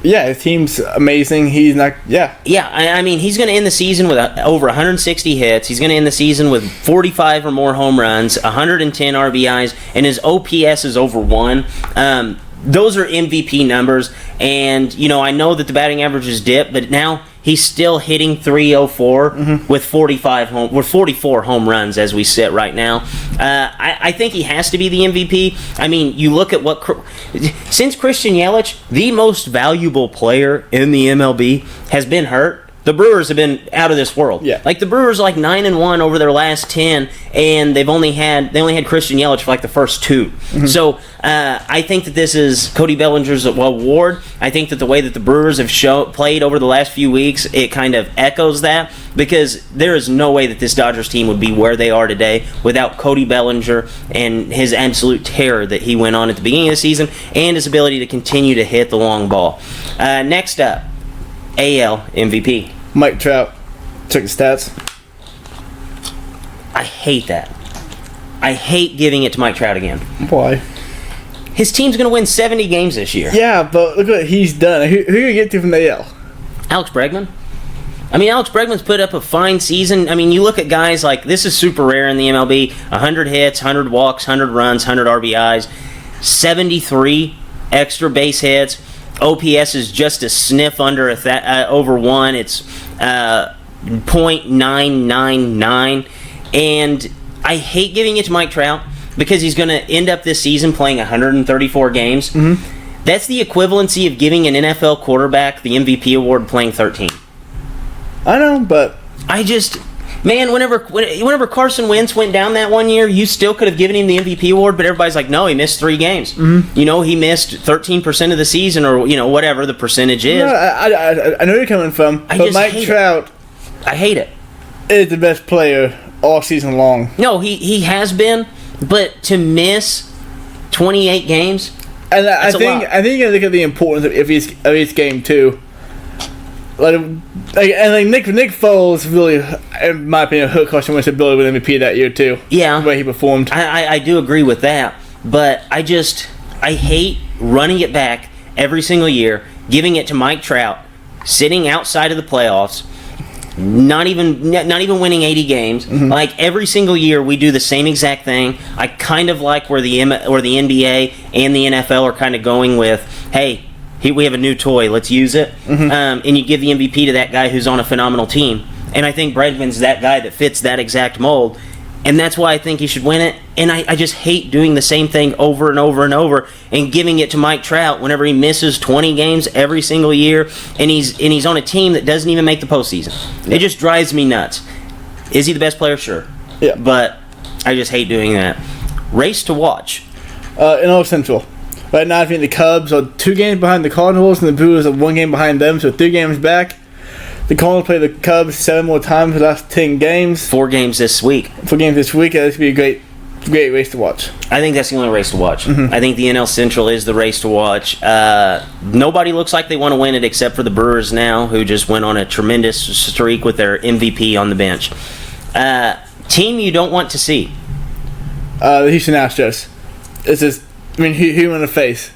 Yeah, his team's amazing. He's not. Yeah. Yeah, I mean, he's going to end the season with over 160 hits. He's going to end the season with 45 or more home runs, 110 RBIs, and his OPS is over 1. Those are MVP numbers, and I know that the batting average is dipped, but now he's still hitting 304 with 44 home runs as we sit right now. I think he has to be the MVP. I mean, you look at since Christian Yelich, the most valuable player in the MLB, has been hurt. The Brewers have been out of this world. Yeah. Like the Brewers, 9-1 over their last 10, and they only had Christian Yelich for the first 2. So I think that this is Cody Bellinger's award. I think that the way that the Brewers have played over the last few weeks, it kind of echoes that, because there is no way that this Dodgers team would be where they are today without Cody Bellinger and his absolute terror that he went on at the beginning of the season, and his ability to continue to hit the long ball. Next up, AL MVP. Mike Trout. Check the stats. I hate that. I hate giving it to Mike Trout again. Why? His team's going to win 70 games this year. Yeah, but look what he's done. Who are you get to from the AL? Alex Bregman. I mean, Alex Bregman's put up a fine season. I mean, you look at guys this is super rare in the MLB. 100 hits, 100 walks, 100 runs, 100 RBIs, 73 extra base hits. OPS is just a sniff under over 1. It's .999, and I hate giving it to Mike Trout because he's going to end up this season playing 134 games. That's the equivalency of giving an NFL quarterback the MVP award playing 13. I know, but whenever Carson Wentz went down that one year, you still could have given him the MVP award, but everybody's like, no, he missed 3 games. He missed 13% of the season, or whatever the percentage is. No, I know where you're coming from, but Mike Trout, I hate it. is the best player all season long. No, he has been, but to miss 28 games, And I That's a think lot. you gotta look at the importance of each game too. Like Nick Foles really, in my opinion, hurt Carson Wentz's ability with MVP that year too. Yeah. The way he performed. I do agree with that, but I hate running it back every single year, giving it to Mike Trout, sitting outside of the playoffs, not even winning 80 games. Like every single year, we do the same exact thing. I kind of like where the NBA and the NFL are kind of going with, hey, we have a new toy, let's use it, and you give the MVP to that guy who's on a phenomenal team. And I think Bregman's that guy that fits that exact mold. And that's why I think he should win it. And I just hate doing the same thing over and over and over and giving it to Mike Trout whenever he misses 20 games every single year and he's on a team that doesn't even make the postseason. It just drives me nuts. Is he the best player? Sure. Yeah. But I just hate doing that. Race to watch. NL Central. Right now, I think the Cubs are 2 games behind the Cardinals, and the Brewers are 1 game behind them, so 3 games back. The Cardinals play the Cubs 7 more times for the last 10 games. 4 games this week. 4 games this week. This could be a great race to watch. I think that's the only race to watch. I think the NL Central is the race to watch. Nobody looks like they want to win it except for the Brewers now, who just went on a tremendous streak with their MVP on the bench. Team you don't want to see. The Houston Astros. It's just, who you want to face?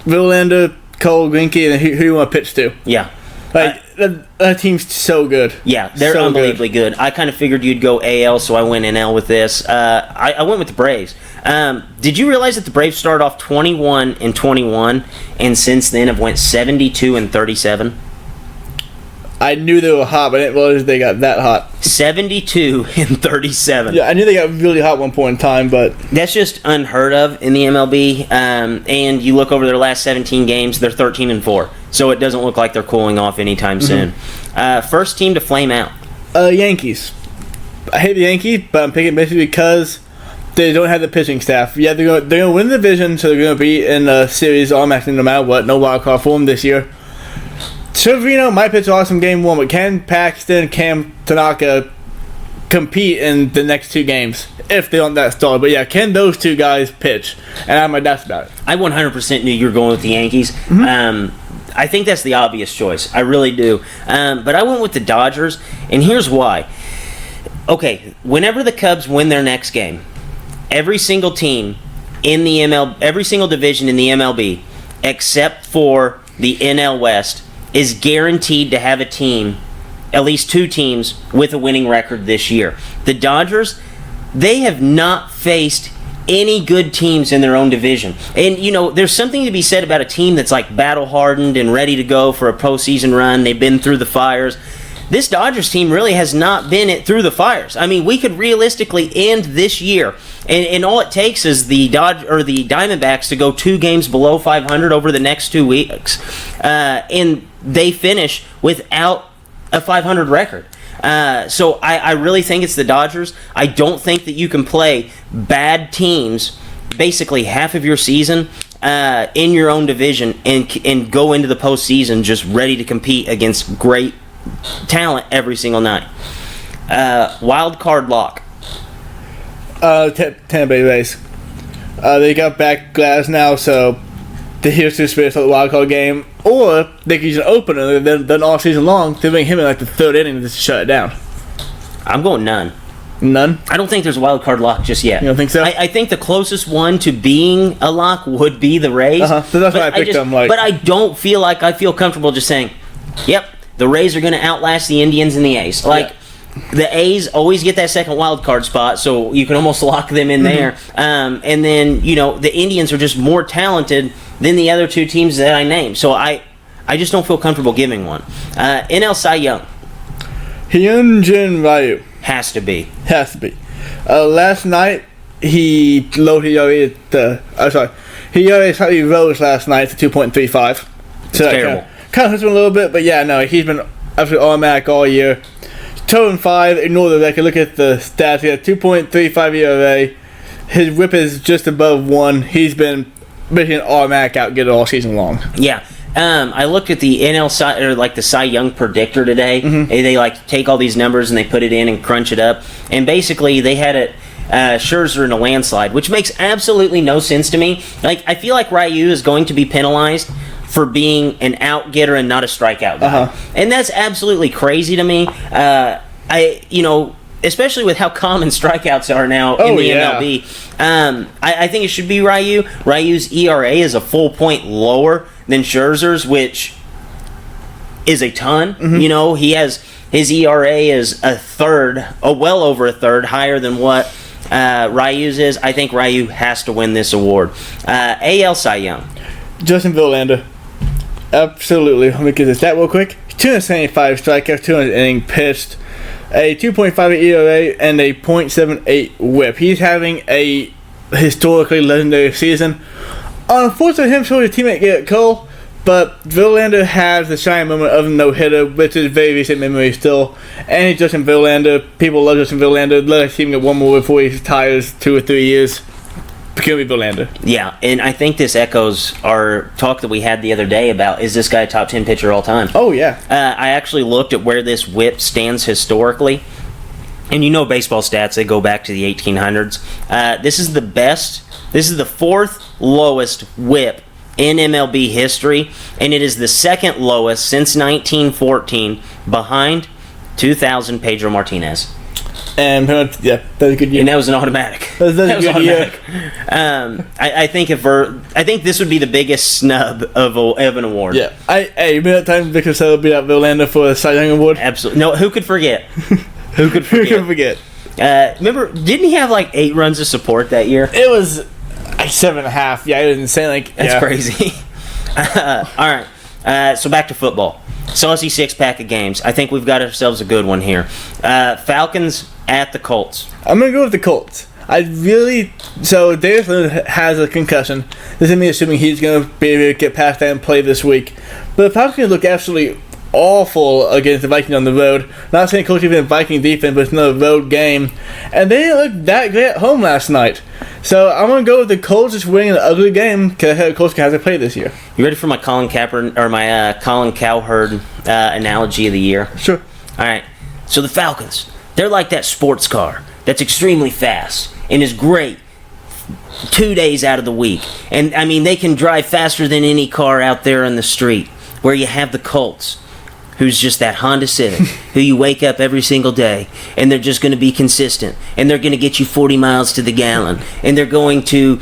Verlander, Cole, Greinke, and who you want to pitch to? Yeah. That team's so good. Yeah, they're So unbelievably good. I kind of figured you'd go AL, so I went NL with this. I went with the Braves. Did you realize that the Braves started off 21-21, and since then have went 72-37? I knew they were hot, but I didn't realize they got that hot. 72-37. Yeah, I knew they got really hot at one point in time, but That's just unheard of in the MLB. And you look over their last 17 games, they're 13-4. So it doesn't look like they're cooling off anytime soon. First team to flame out. Yankees. I hate the Yankees, but I'm picking basically because they don't have the pitching staff. Yeah, they're gonna win the division, so they're gonna be in the series automatically no matter what. No wild card for them this year. Severino might pitch awesome game 1, but can Paxton, Cam Tanaka compete in the next 2 games if they don't that start? But yeah, can those 2 guys pitch? And I have my doubts about it. I 100% knew you were going with the Yankees. I think that's the obvious choice. I really do. But I went with the Dodgers, and here's why. Okay, whenever the Cubs win their next game, every single team in the every single division in the MLB, except for the NL West, is guaranteed to have a team, at least 2 teams, with a winning record this year. The Dodgers, they have not faced any good teams in their own division. And, there's something to be said about a team that's like battle-hardened and ready to go for a postseason run. They've been through the fires. This Dodgers team really has not been through the fires. I mean, we could realistically end this year, and all it takes is the Diamondbacks to go 2 games below 500 over the next 2 weeks, and they finish without a 500 record. So I really think it's the Dodgers. I don't think that you can play bad teams basically half of your season in your own division and go into the postseason just ready to compete against great talent every single night. Wild card lock. Tampa Bay Rays. They got back Glass now, so the Houston Spirits of the wild card game, or they could use an opener then all season long to bring him in like the 3rd inning to just shut it down. I'm going none. None? I don't think there's a wild card lock just yet. You don't think so? I think the closest one to being a lock would be the Rays. So that's why I picked them. But I don't feel like I feel comfortable just saying, yep, the Rays are going to outlast the Indians and the A's. The A's always get that second wild card spot, so you can almost lock them in there. And then, the Indians are just more talented than the other 2 teams that I named. So I just don't feel comfortable giving one. NL Cy Young. Hyunjin Ryu. Has to be. Has to be. Last night, he slightly rose last night to 2.35. So terrible. Kind of hurts him a little bit, but yeah, no, he's been absolutely automatic all year. 2-5, ignore the record, look at the stats. He had 2.35 ERA. His whip is just above 1. He's been basically an automatic out-getter all season long. Yeah. I looked at the NL Cy, or like the Cy Young predictor today. They like take all these numbers and they put it in and crunch it up, and basically they had it. Scherzer in a landslide, which makes absolutely no sense to me. Like, I feel like Ryu is going to be penalized for being an out getter and not a strikeout guy, and that's absolutely crazy to me. Especially with how common strikeouts are now in the MLB. I think it should be Ryu. Ryu's ERA is a full point lower than Scherzer's, which is a ton. He has his ERA is well over a third higher than what Ryu's is. I think Ryu has to win this award. AL Cy Young. Justin Verlander. Absolutely. Let me get this stat real quick. 275 strikeouts, 200 innings pitched, a 2.58 ERA, and a .78 WHIP. He's having a historically legendary season. Unfortunately, him showing his teammate Garrett Cole, but Verlander has the shining moment of a no-hitter, which is very recent memory still. And he's Justin Verlander. People love Justin Verlander. Let us see him get one more before he retires 2 or 3 years. Can be Verlander. Yeah, and I think this echoes our talk that we had the other day about, is this guy a top 10 pitcher all time? Oh, yeah. I actually looked at where this WHIP stands historically. And baseball stats, they go back to the 1800s. This is the best. This is the 4th lowest WHIP in MLB history, and it is the 2nd lowest since 1914, behind 2000 Pedro Martinez. And that was a good year. And that was an automatic. That was a good year. I think this would be the biggest snub of an award. Yeah. Remember that time Victor Sella beat out Verlander for the Cy Young Award? Absolutely. No, who could forget? Who could forget? Remember, didn't he have like 8 runs of support that year? It was like 7.5. Yeah, it was insane. That's crazy. All right. So back to football. Saucy 6-pack of games. I think we've got ourselves a good one here. Falcons at the Colts. I'm going to go with the Colts. So Darius Leonard has a concussion. This is me assuming he's going to be able to get past that and play this week. But the Falcons look absolutely awful against the Vikings on the road. Not saying Colts even a Viking defense, but it's another road game. And they didn't look that great at home last night. So I'm going to go with the Colts just winning an ugly game because the Colts hasn't played this year. You ready for my Colin Cowherd analogy of the year? Sure. All right. So the Falcons, they're like that sports car that's extremely fast and is great 2 days out of the week. And, I mean, they can drive faster than any car out there on the street. Where you have the Colts, who's just that Honda Civic, who you wake up every single day, and they're just going to be consistent, and they're going to get you 40 miles to the gallon, and they're going to,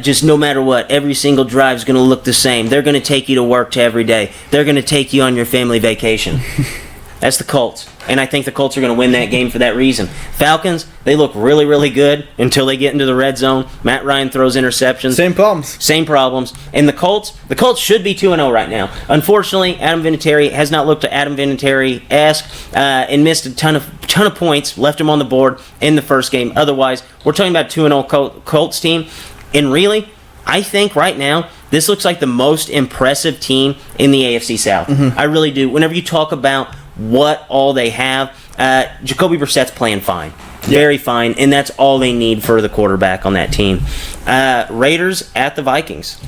just no matter what, every single drive's going to look the same. They're going to take you to work to every day. They're going to take you on your family vacation. That's the Colts. And I think the Colts are going to win that game for that reason. Falcons, they look really, really good until they get into the red zone. Matt Ryan throws interceptions. Same problems. And the Colts should be 2-0 right now. Unfortunately, Adam Vinatieri has not looked to Adam Vinatieri-esque and missed a ton of points, left him on the board in the first game. Otherwise, we're talking about 2-0 Colts team. And really, I think right now, this looks like the most impressive team in the AFC South. Mm-hmm. I really do. Whenever you talk about what all they have, Jacoby Brissett's playing fine. Very fine, and that's all they need for the quarterback on that team. Raiders at the Vikings.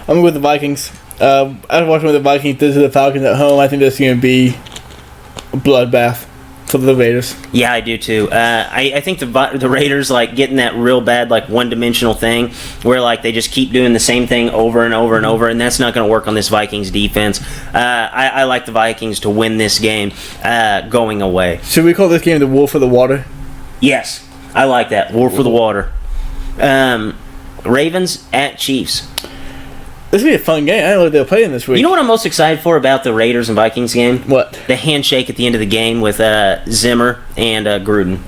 I'm with the Vikings. I was watching with the Vikings. This is the Falcons at home. I think this is going to be a bloodbath for the Raiders. Yeah, I do too. I think the Raiders like getting that real bad like one-dimensional thing where like they just keep doing the same thing over and over and over, and that's not going to work on this Vikings defense. I like the Vikings to win this game going away. Should we call this game the War for the Water? Yes, I like that. War for the Water. Ravens at Chiefs. This will be a fun game. I don't know what they're playing this week. You know what I'm most excited for about the Raiders and Vikings game? What? The handshake at the end of the game with Zimmer and Gruden.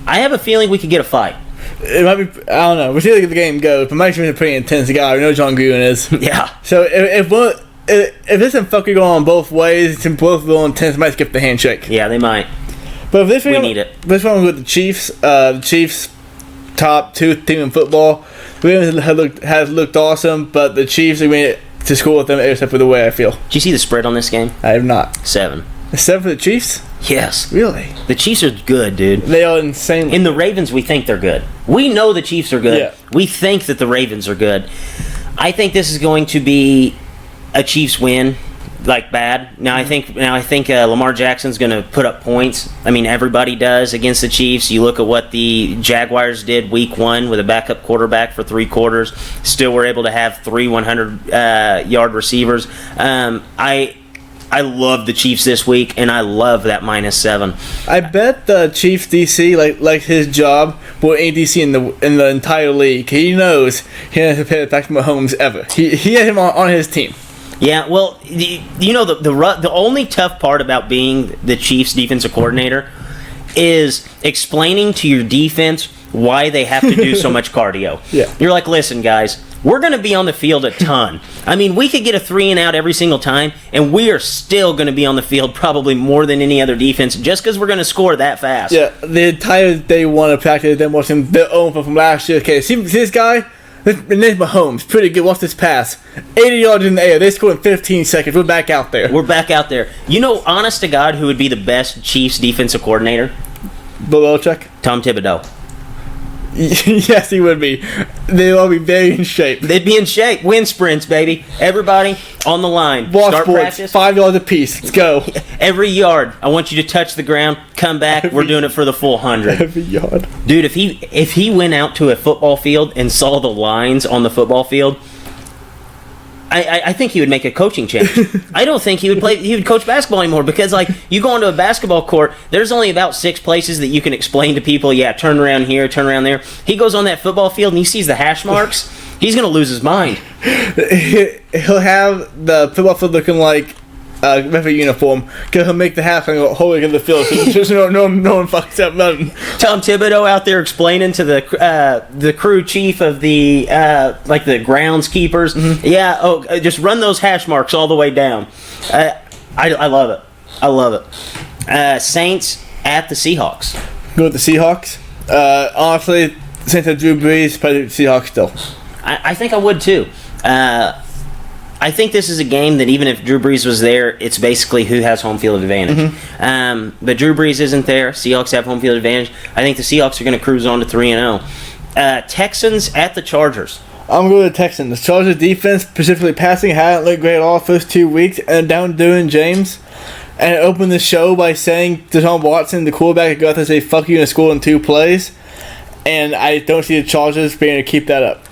I have a feeling we could get a fight. It might be. I don't know. We'll see how the game goes. But Mike's been a pretty intense guy. We know John Gruden is. Yeah. So if this isn't fucking going on both ways, it's both real intense. Might skip the handshake. Yeah, they might. But if this we need it. This one with the Chiefs. The Chiefs, top 2 team in football. The Ravens has looked awesome, but the Chiefs are going to score with them except for the way I feel. Did you see the spread on this game? I have not. 7. 7 for the Chiefs? Yes. Really? The Chiefs are good, dude. They are insane. In the Ravens, we think they're good. We know the Chiefs are good. Yeah. We think that the Ravens are good. I think this is going to be a Chiefs win like bad. Now I think Lamar Jackson's going to put up points. I mean, everybody does against the Chiefs. You look at what the Jaguars did week 1 with a backup quarterback for 3 quarters. Still were able to have 3 100-yard receivers. I love the Chiefs this week, and I love that -7. I bet the Chiefs DC like his job with any DC in the entire league. He knows he doesn't pay Patrick Mahomes ever. He had him on his team. Yeah, well, you know, the only tough part about being the Chiefs defensive coordinator is explaining to your defense why they have to do so much cardio. Yeah. You're like, listen, guys, we're going to be on the field a ton. I mean, we could get a 3-and-out every single time, and we are still going to be on the field probably more than any other defense just because we're going to score that fast. Yeah, the entire day 1 of practice, them watching their own from last year. Okay, see this guy? His name's Mahomes. Pretty good. Watch this pass. 80 yards in the air. They scored in 15 seconds. We're back out there. You know, honest to God, who would be the best Chiefs defensive coordinator? Bill Belichick? Tom Thibodeau. Yes, he would be. They'd all be very in shape. They'd be in shape. Wind sprints, baby. Everybody on the line. Start Start boards, practice. 5 yards apiece. Let's go. Every yard, I want you to touch the ground. Come back. We're doing it for the full 100. Every yard. Dude, if he went out to a football field and saw the lines on the football field, I think he would make a coaching change. I don't think he would coach basketball anymore because, like, you go into a basketball court, there's only about 6 places that you can explain to people, yeah, turn around here, turn around there. He goes on that football field and he sees the hash marks, he's going to lose his mind. He'll have the football field looking like a referee uniform because he'll make the half and go holding in the field so no one fucks up nothing. Tom Thibodeau out there explaining to the crew chief of the the groundskeepers, just run those hash marks all the way down. I love it. I love it. Saints at the Seahawks. Go with the Seahawks. Honestly, Saints have Drew Brees, but the Seahawks still. I think I would too. I think this is a game that even if Drew Brees was there, it's basically who has home field advantage. But Drew Brees isn't there. Seahawks have home field advantage. I think the Seahawks are going to cruise on to 3-0. Texans at the Chargers. I'm going to go with the Texans. The Chargers defense, specifically passing, hadn't looked great all the first 2 weeks, and down doing James. And opened the show by saying Deshaun Watson, the quarterback, got to say fuck you and score in 2 plays. And I don't see the Chargers being able to keep that up.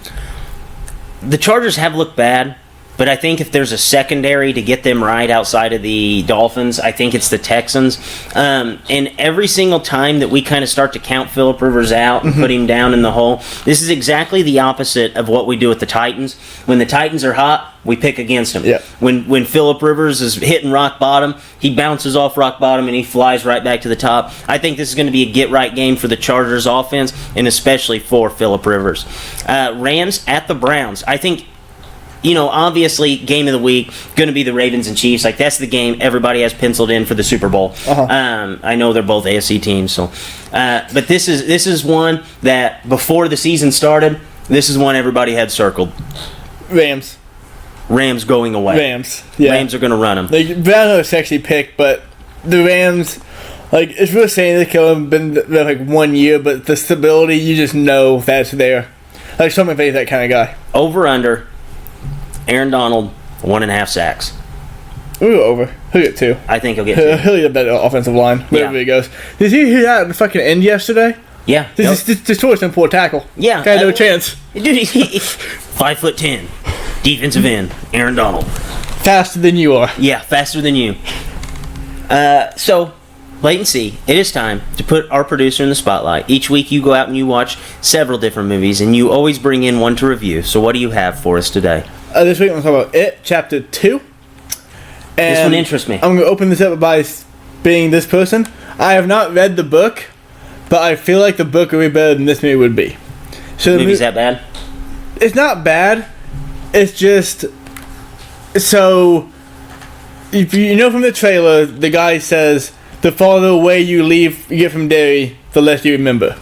The Chargers have looked bad. But I think if there's a secondary to get them right outside of the Dolphins, I think it's the Texans. And every single time that we kind of start to count Phillip Rivers out and put him down in the hole, this is exactly the opposite of what we do with the Titans. When the Titans are hot, we pick against them. Yeah. When Phillip Rivers is hitting rock bottom, he bounces off rock bottom and he flies right back to the top. I think this is going to be a get-right game for the Chargers offense, and especially for Phillip Rivers. Rams at the Browns. I think, obviously, game of the week, going to be the Ravens and Chiefs. Like, that's the game everybody has penciled in for the Super Bowl. I know they're both AFC teams, so. But this is one that, before the season started, this is one everybody had circled. Rams going away. Rams. Yeah. Rams are going to run them. Browns are a sexy pick, but the Rams, it's really saying they could have been there 1 year, but the stability, you just know that's there. Like, Sean McVay's that kind of guy. Over, under. Aaron Donald, 1.5 sacks. We'll go over. He'll get 2. I think he'll get 2. He'll get a better offensive line, wherever he goes. Did you hear that at the fucking end yesterday? Yeah. This towards him poor tackle. Yeah. Guy had no chance. Dude, 5'10", defensive end, Aaron Donald. Faster than you are. Yeah, faster than you. So, wait and see. It is time to put our producer in the spotlight. Each week you go out and you watch several different movies, and you always bring in one to review. So what do you have for us today? This week I'm going to talk about It, Chapter 2. And this one interests me. I'm going to open this up by being this person. I have not read the book, but I feel like the book would be better than this movie would be. So The movie's that bad? It's not bad. It's just... So... If you from the trailer, the guy says, the farther away you get from Derry, the less you remember.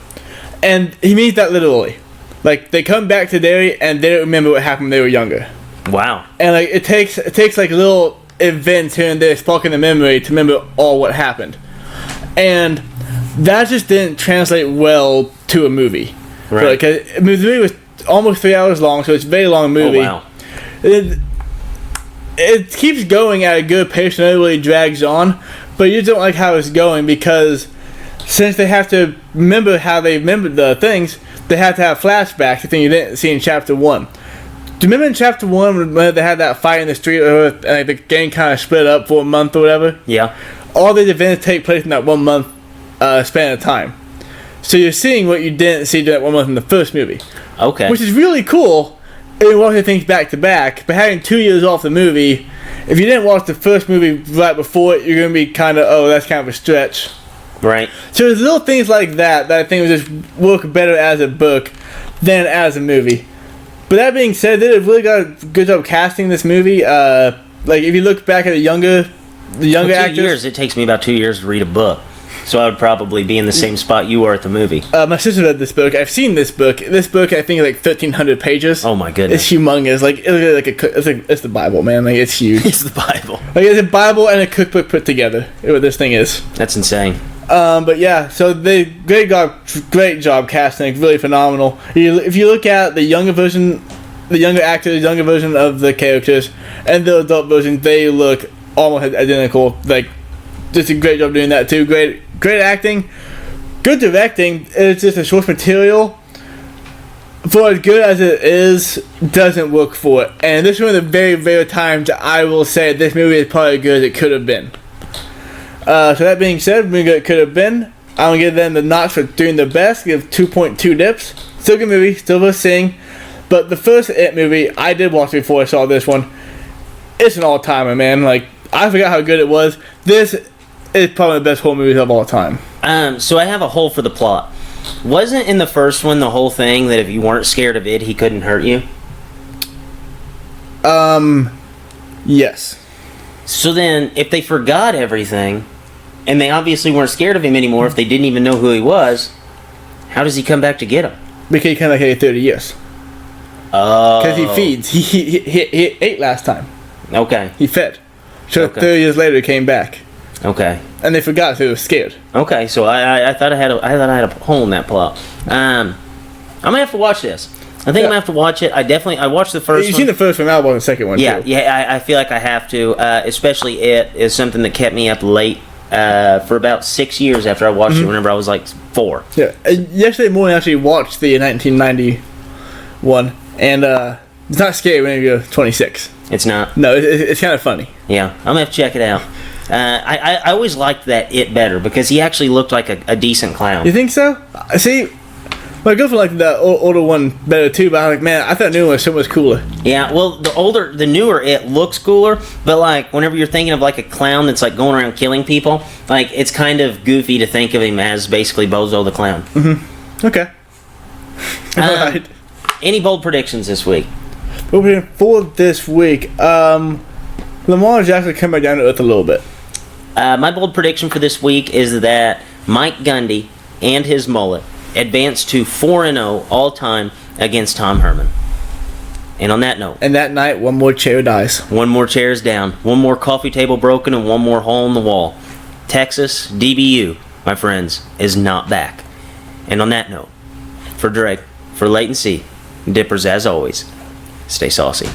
And he means that literally. Like, they come back to Derry and they don't remember what happened when they were younger. Wow. And like it takes like little events here and there sparking the memory to remember all what happened. And that just didn't translate well to a movie. Right. So, the movie was almost 3 hours long, so it's a very long movie. Oh, wow. it keeps going at a good pace and it really drags on, but you don't like how it's going because since they have to remember how they remembered the things, they have to have flashbacks, the thing you didn't see in Chapter 1. Do you remember in Chapter 1 when they had that fight in the street and the game kind of split up for a month or whatever? Yeah. All the events take place in that 1 month span of time. So you're seeing what you didn't see during that 1 month in the first movie. Okay. Which is really cool. And watching things back to back, but having 2 years off the movie, if you didn't watch the first movie right before it, you're going to be kind of, oh, that's kind of a stretch. Right. So there's little things like that I think would just work better as a book than as a movie. But that being said, they did really got a good job casting this movie. Like if you look back at the younger actors. 2 years. It takes me about 2 years to read a book. So I would probably be in the same spot you were at the movie. My sister read this book. I've seen this book. This book, I think, is like 1,300 pages. Oh my goodness! It's humongous. It's the Bible, man. Like it's huge. It's the Bible. Like it's a Bible and a cookbook put together. What this thing is. That's insane. But yeah, so they great job casting, really phenomenal. If you look at the younger version, the younger actors, younger version of the characters, and the adult version, they look almost identical. Like, just a great job doing that too. Great acting, good directing. It's just a source material. For as good as it is, doesn't work for it. And this is one of the very rare times I will say this movie is probably as good as it could have been. So that being said, we could have been. I'm gonna give them the notch for doing the best. Give 2.2 dips. Still good movie, still worth seeing. But the first It movie, I did watch before I saw this one. It's an all-timer, man. Like I forgot how good it was. This is probably the best horror movie of all time. So I have a hole for the plot. Wasn't in the first one the whole thing that if you weren't scared of it, he couldn't hurt you? Yes. So then, if they forgot everything, and they obviously weren't scared of him anymore, if they didn't even know who he was, how does he come back to get him? Because he kind of like 30 years. Oh. Because he feeds. He ate last time. Okay. He fed. So Okay. 30 years later, he came back. Okay. And they forgot, so they were scared. Okay. So I thought I had a hole in that plot. I'm gonna have to watch this. I think I'm gonna have to watch it. I watched the first. You've one. seen the first one, now watch the second one Yeah, too. yeah. I feel like I have to. Especially it is something that kept me up late for about 6 years after I watched it. Whenever I was like 4. Yeah. Yesterday morning, I actually watched the 1990 one, and it's not scary when you're 26. It's not. No, it's kind of funny. Yeah, I'm gonna have to check it out. I always liked that It better because he actually looked like a decent clown. You think so? See, my girlfriend liked the older one better too, but I'm like, man, I thought the new one was so much cooler. Yeah, well, the newer It looks cooler, but like whenever you're thinking of like a clown that's like going around killing people, like it's kind of goofy to think of him as basically Bozo the Clown. Okay. Alright. Any bold predictions this week? For this week, Lamar Jackson come back down to earth a little bit. My bold prediction for this week is that Mike Gundy and his mullet advance to 4-0 all time against Tom Herman. And on that note, And that night, one more chair dies. one more chair is down, one more coffee table broken, and one more hole in the wall. Texas DBU, my friends, is not back. And on that note, for Drake, for Leighton C, Dippers as always, stay saucy.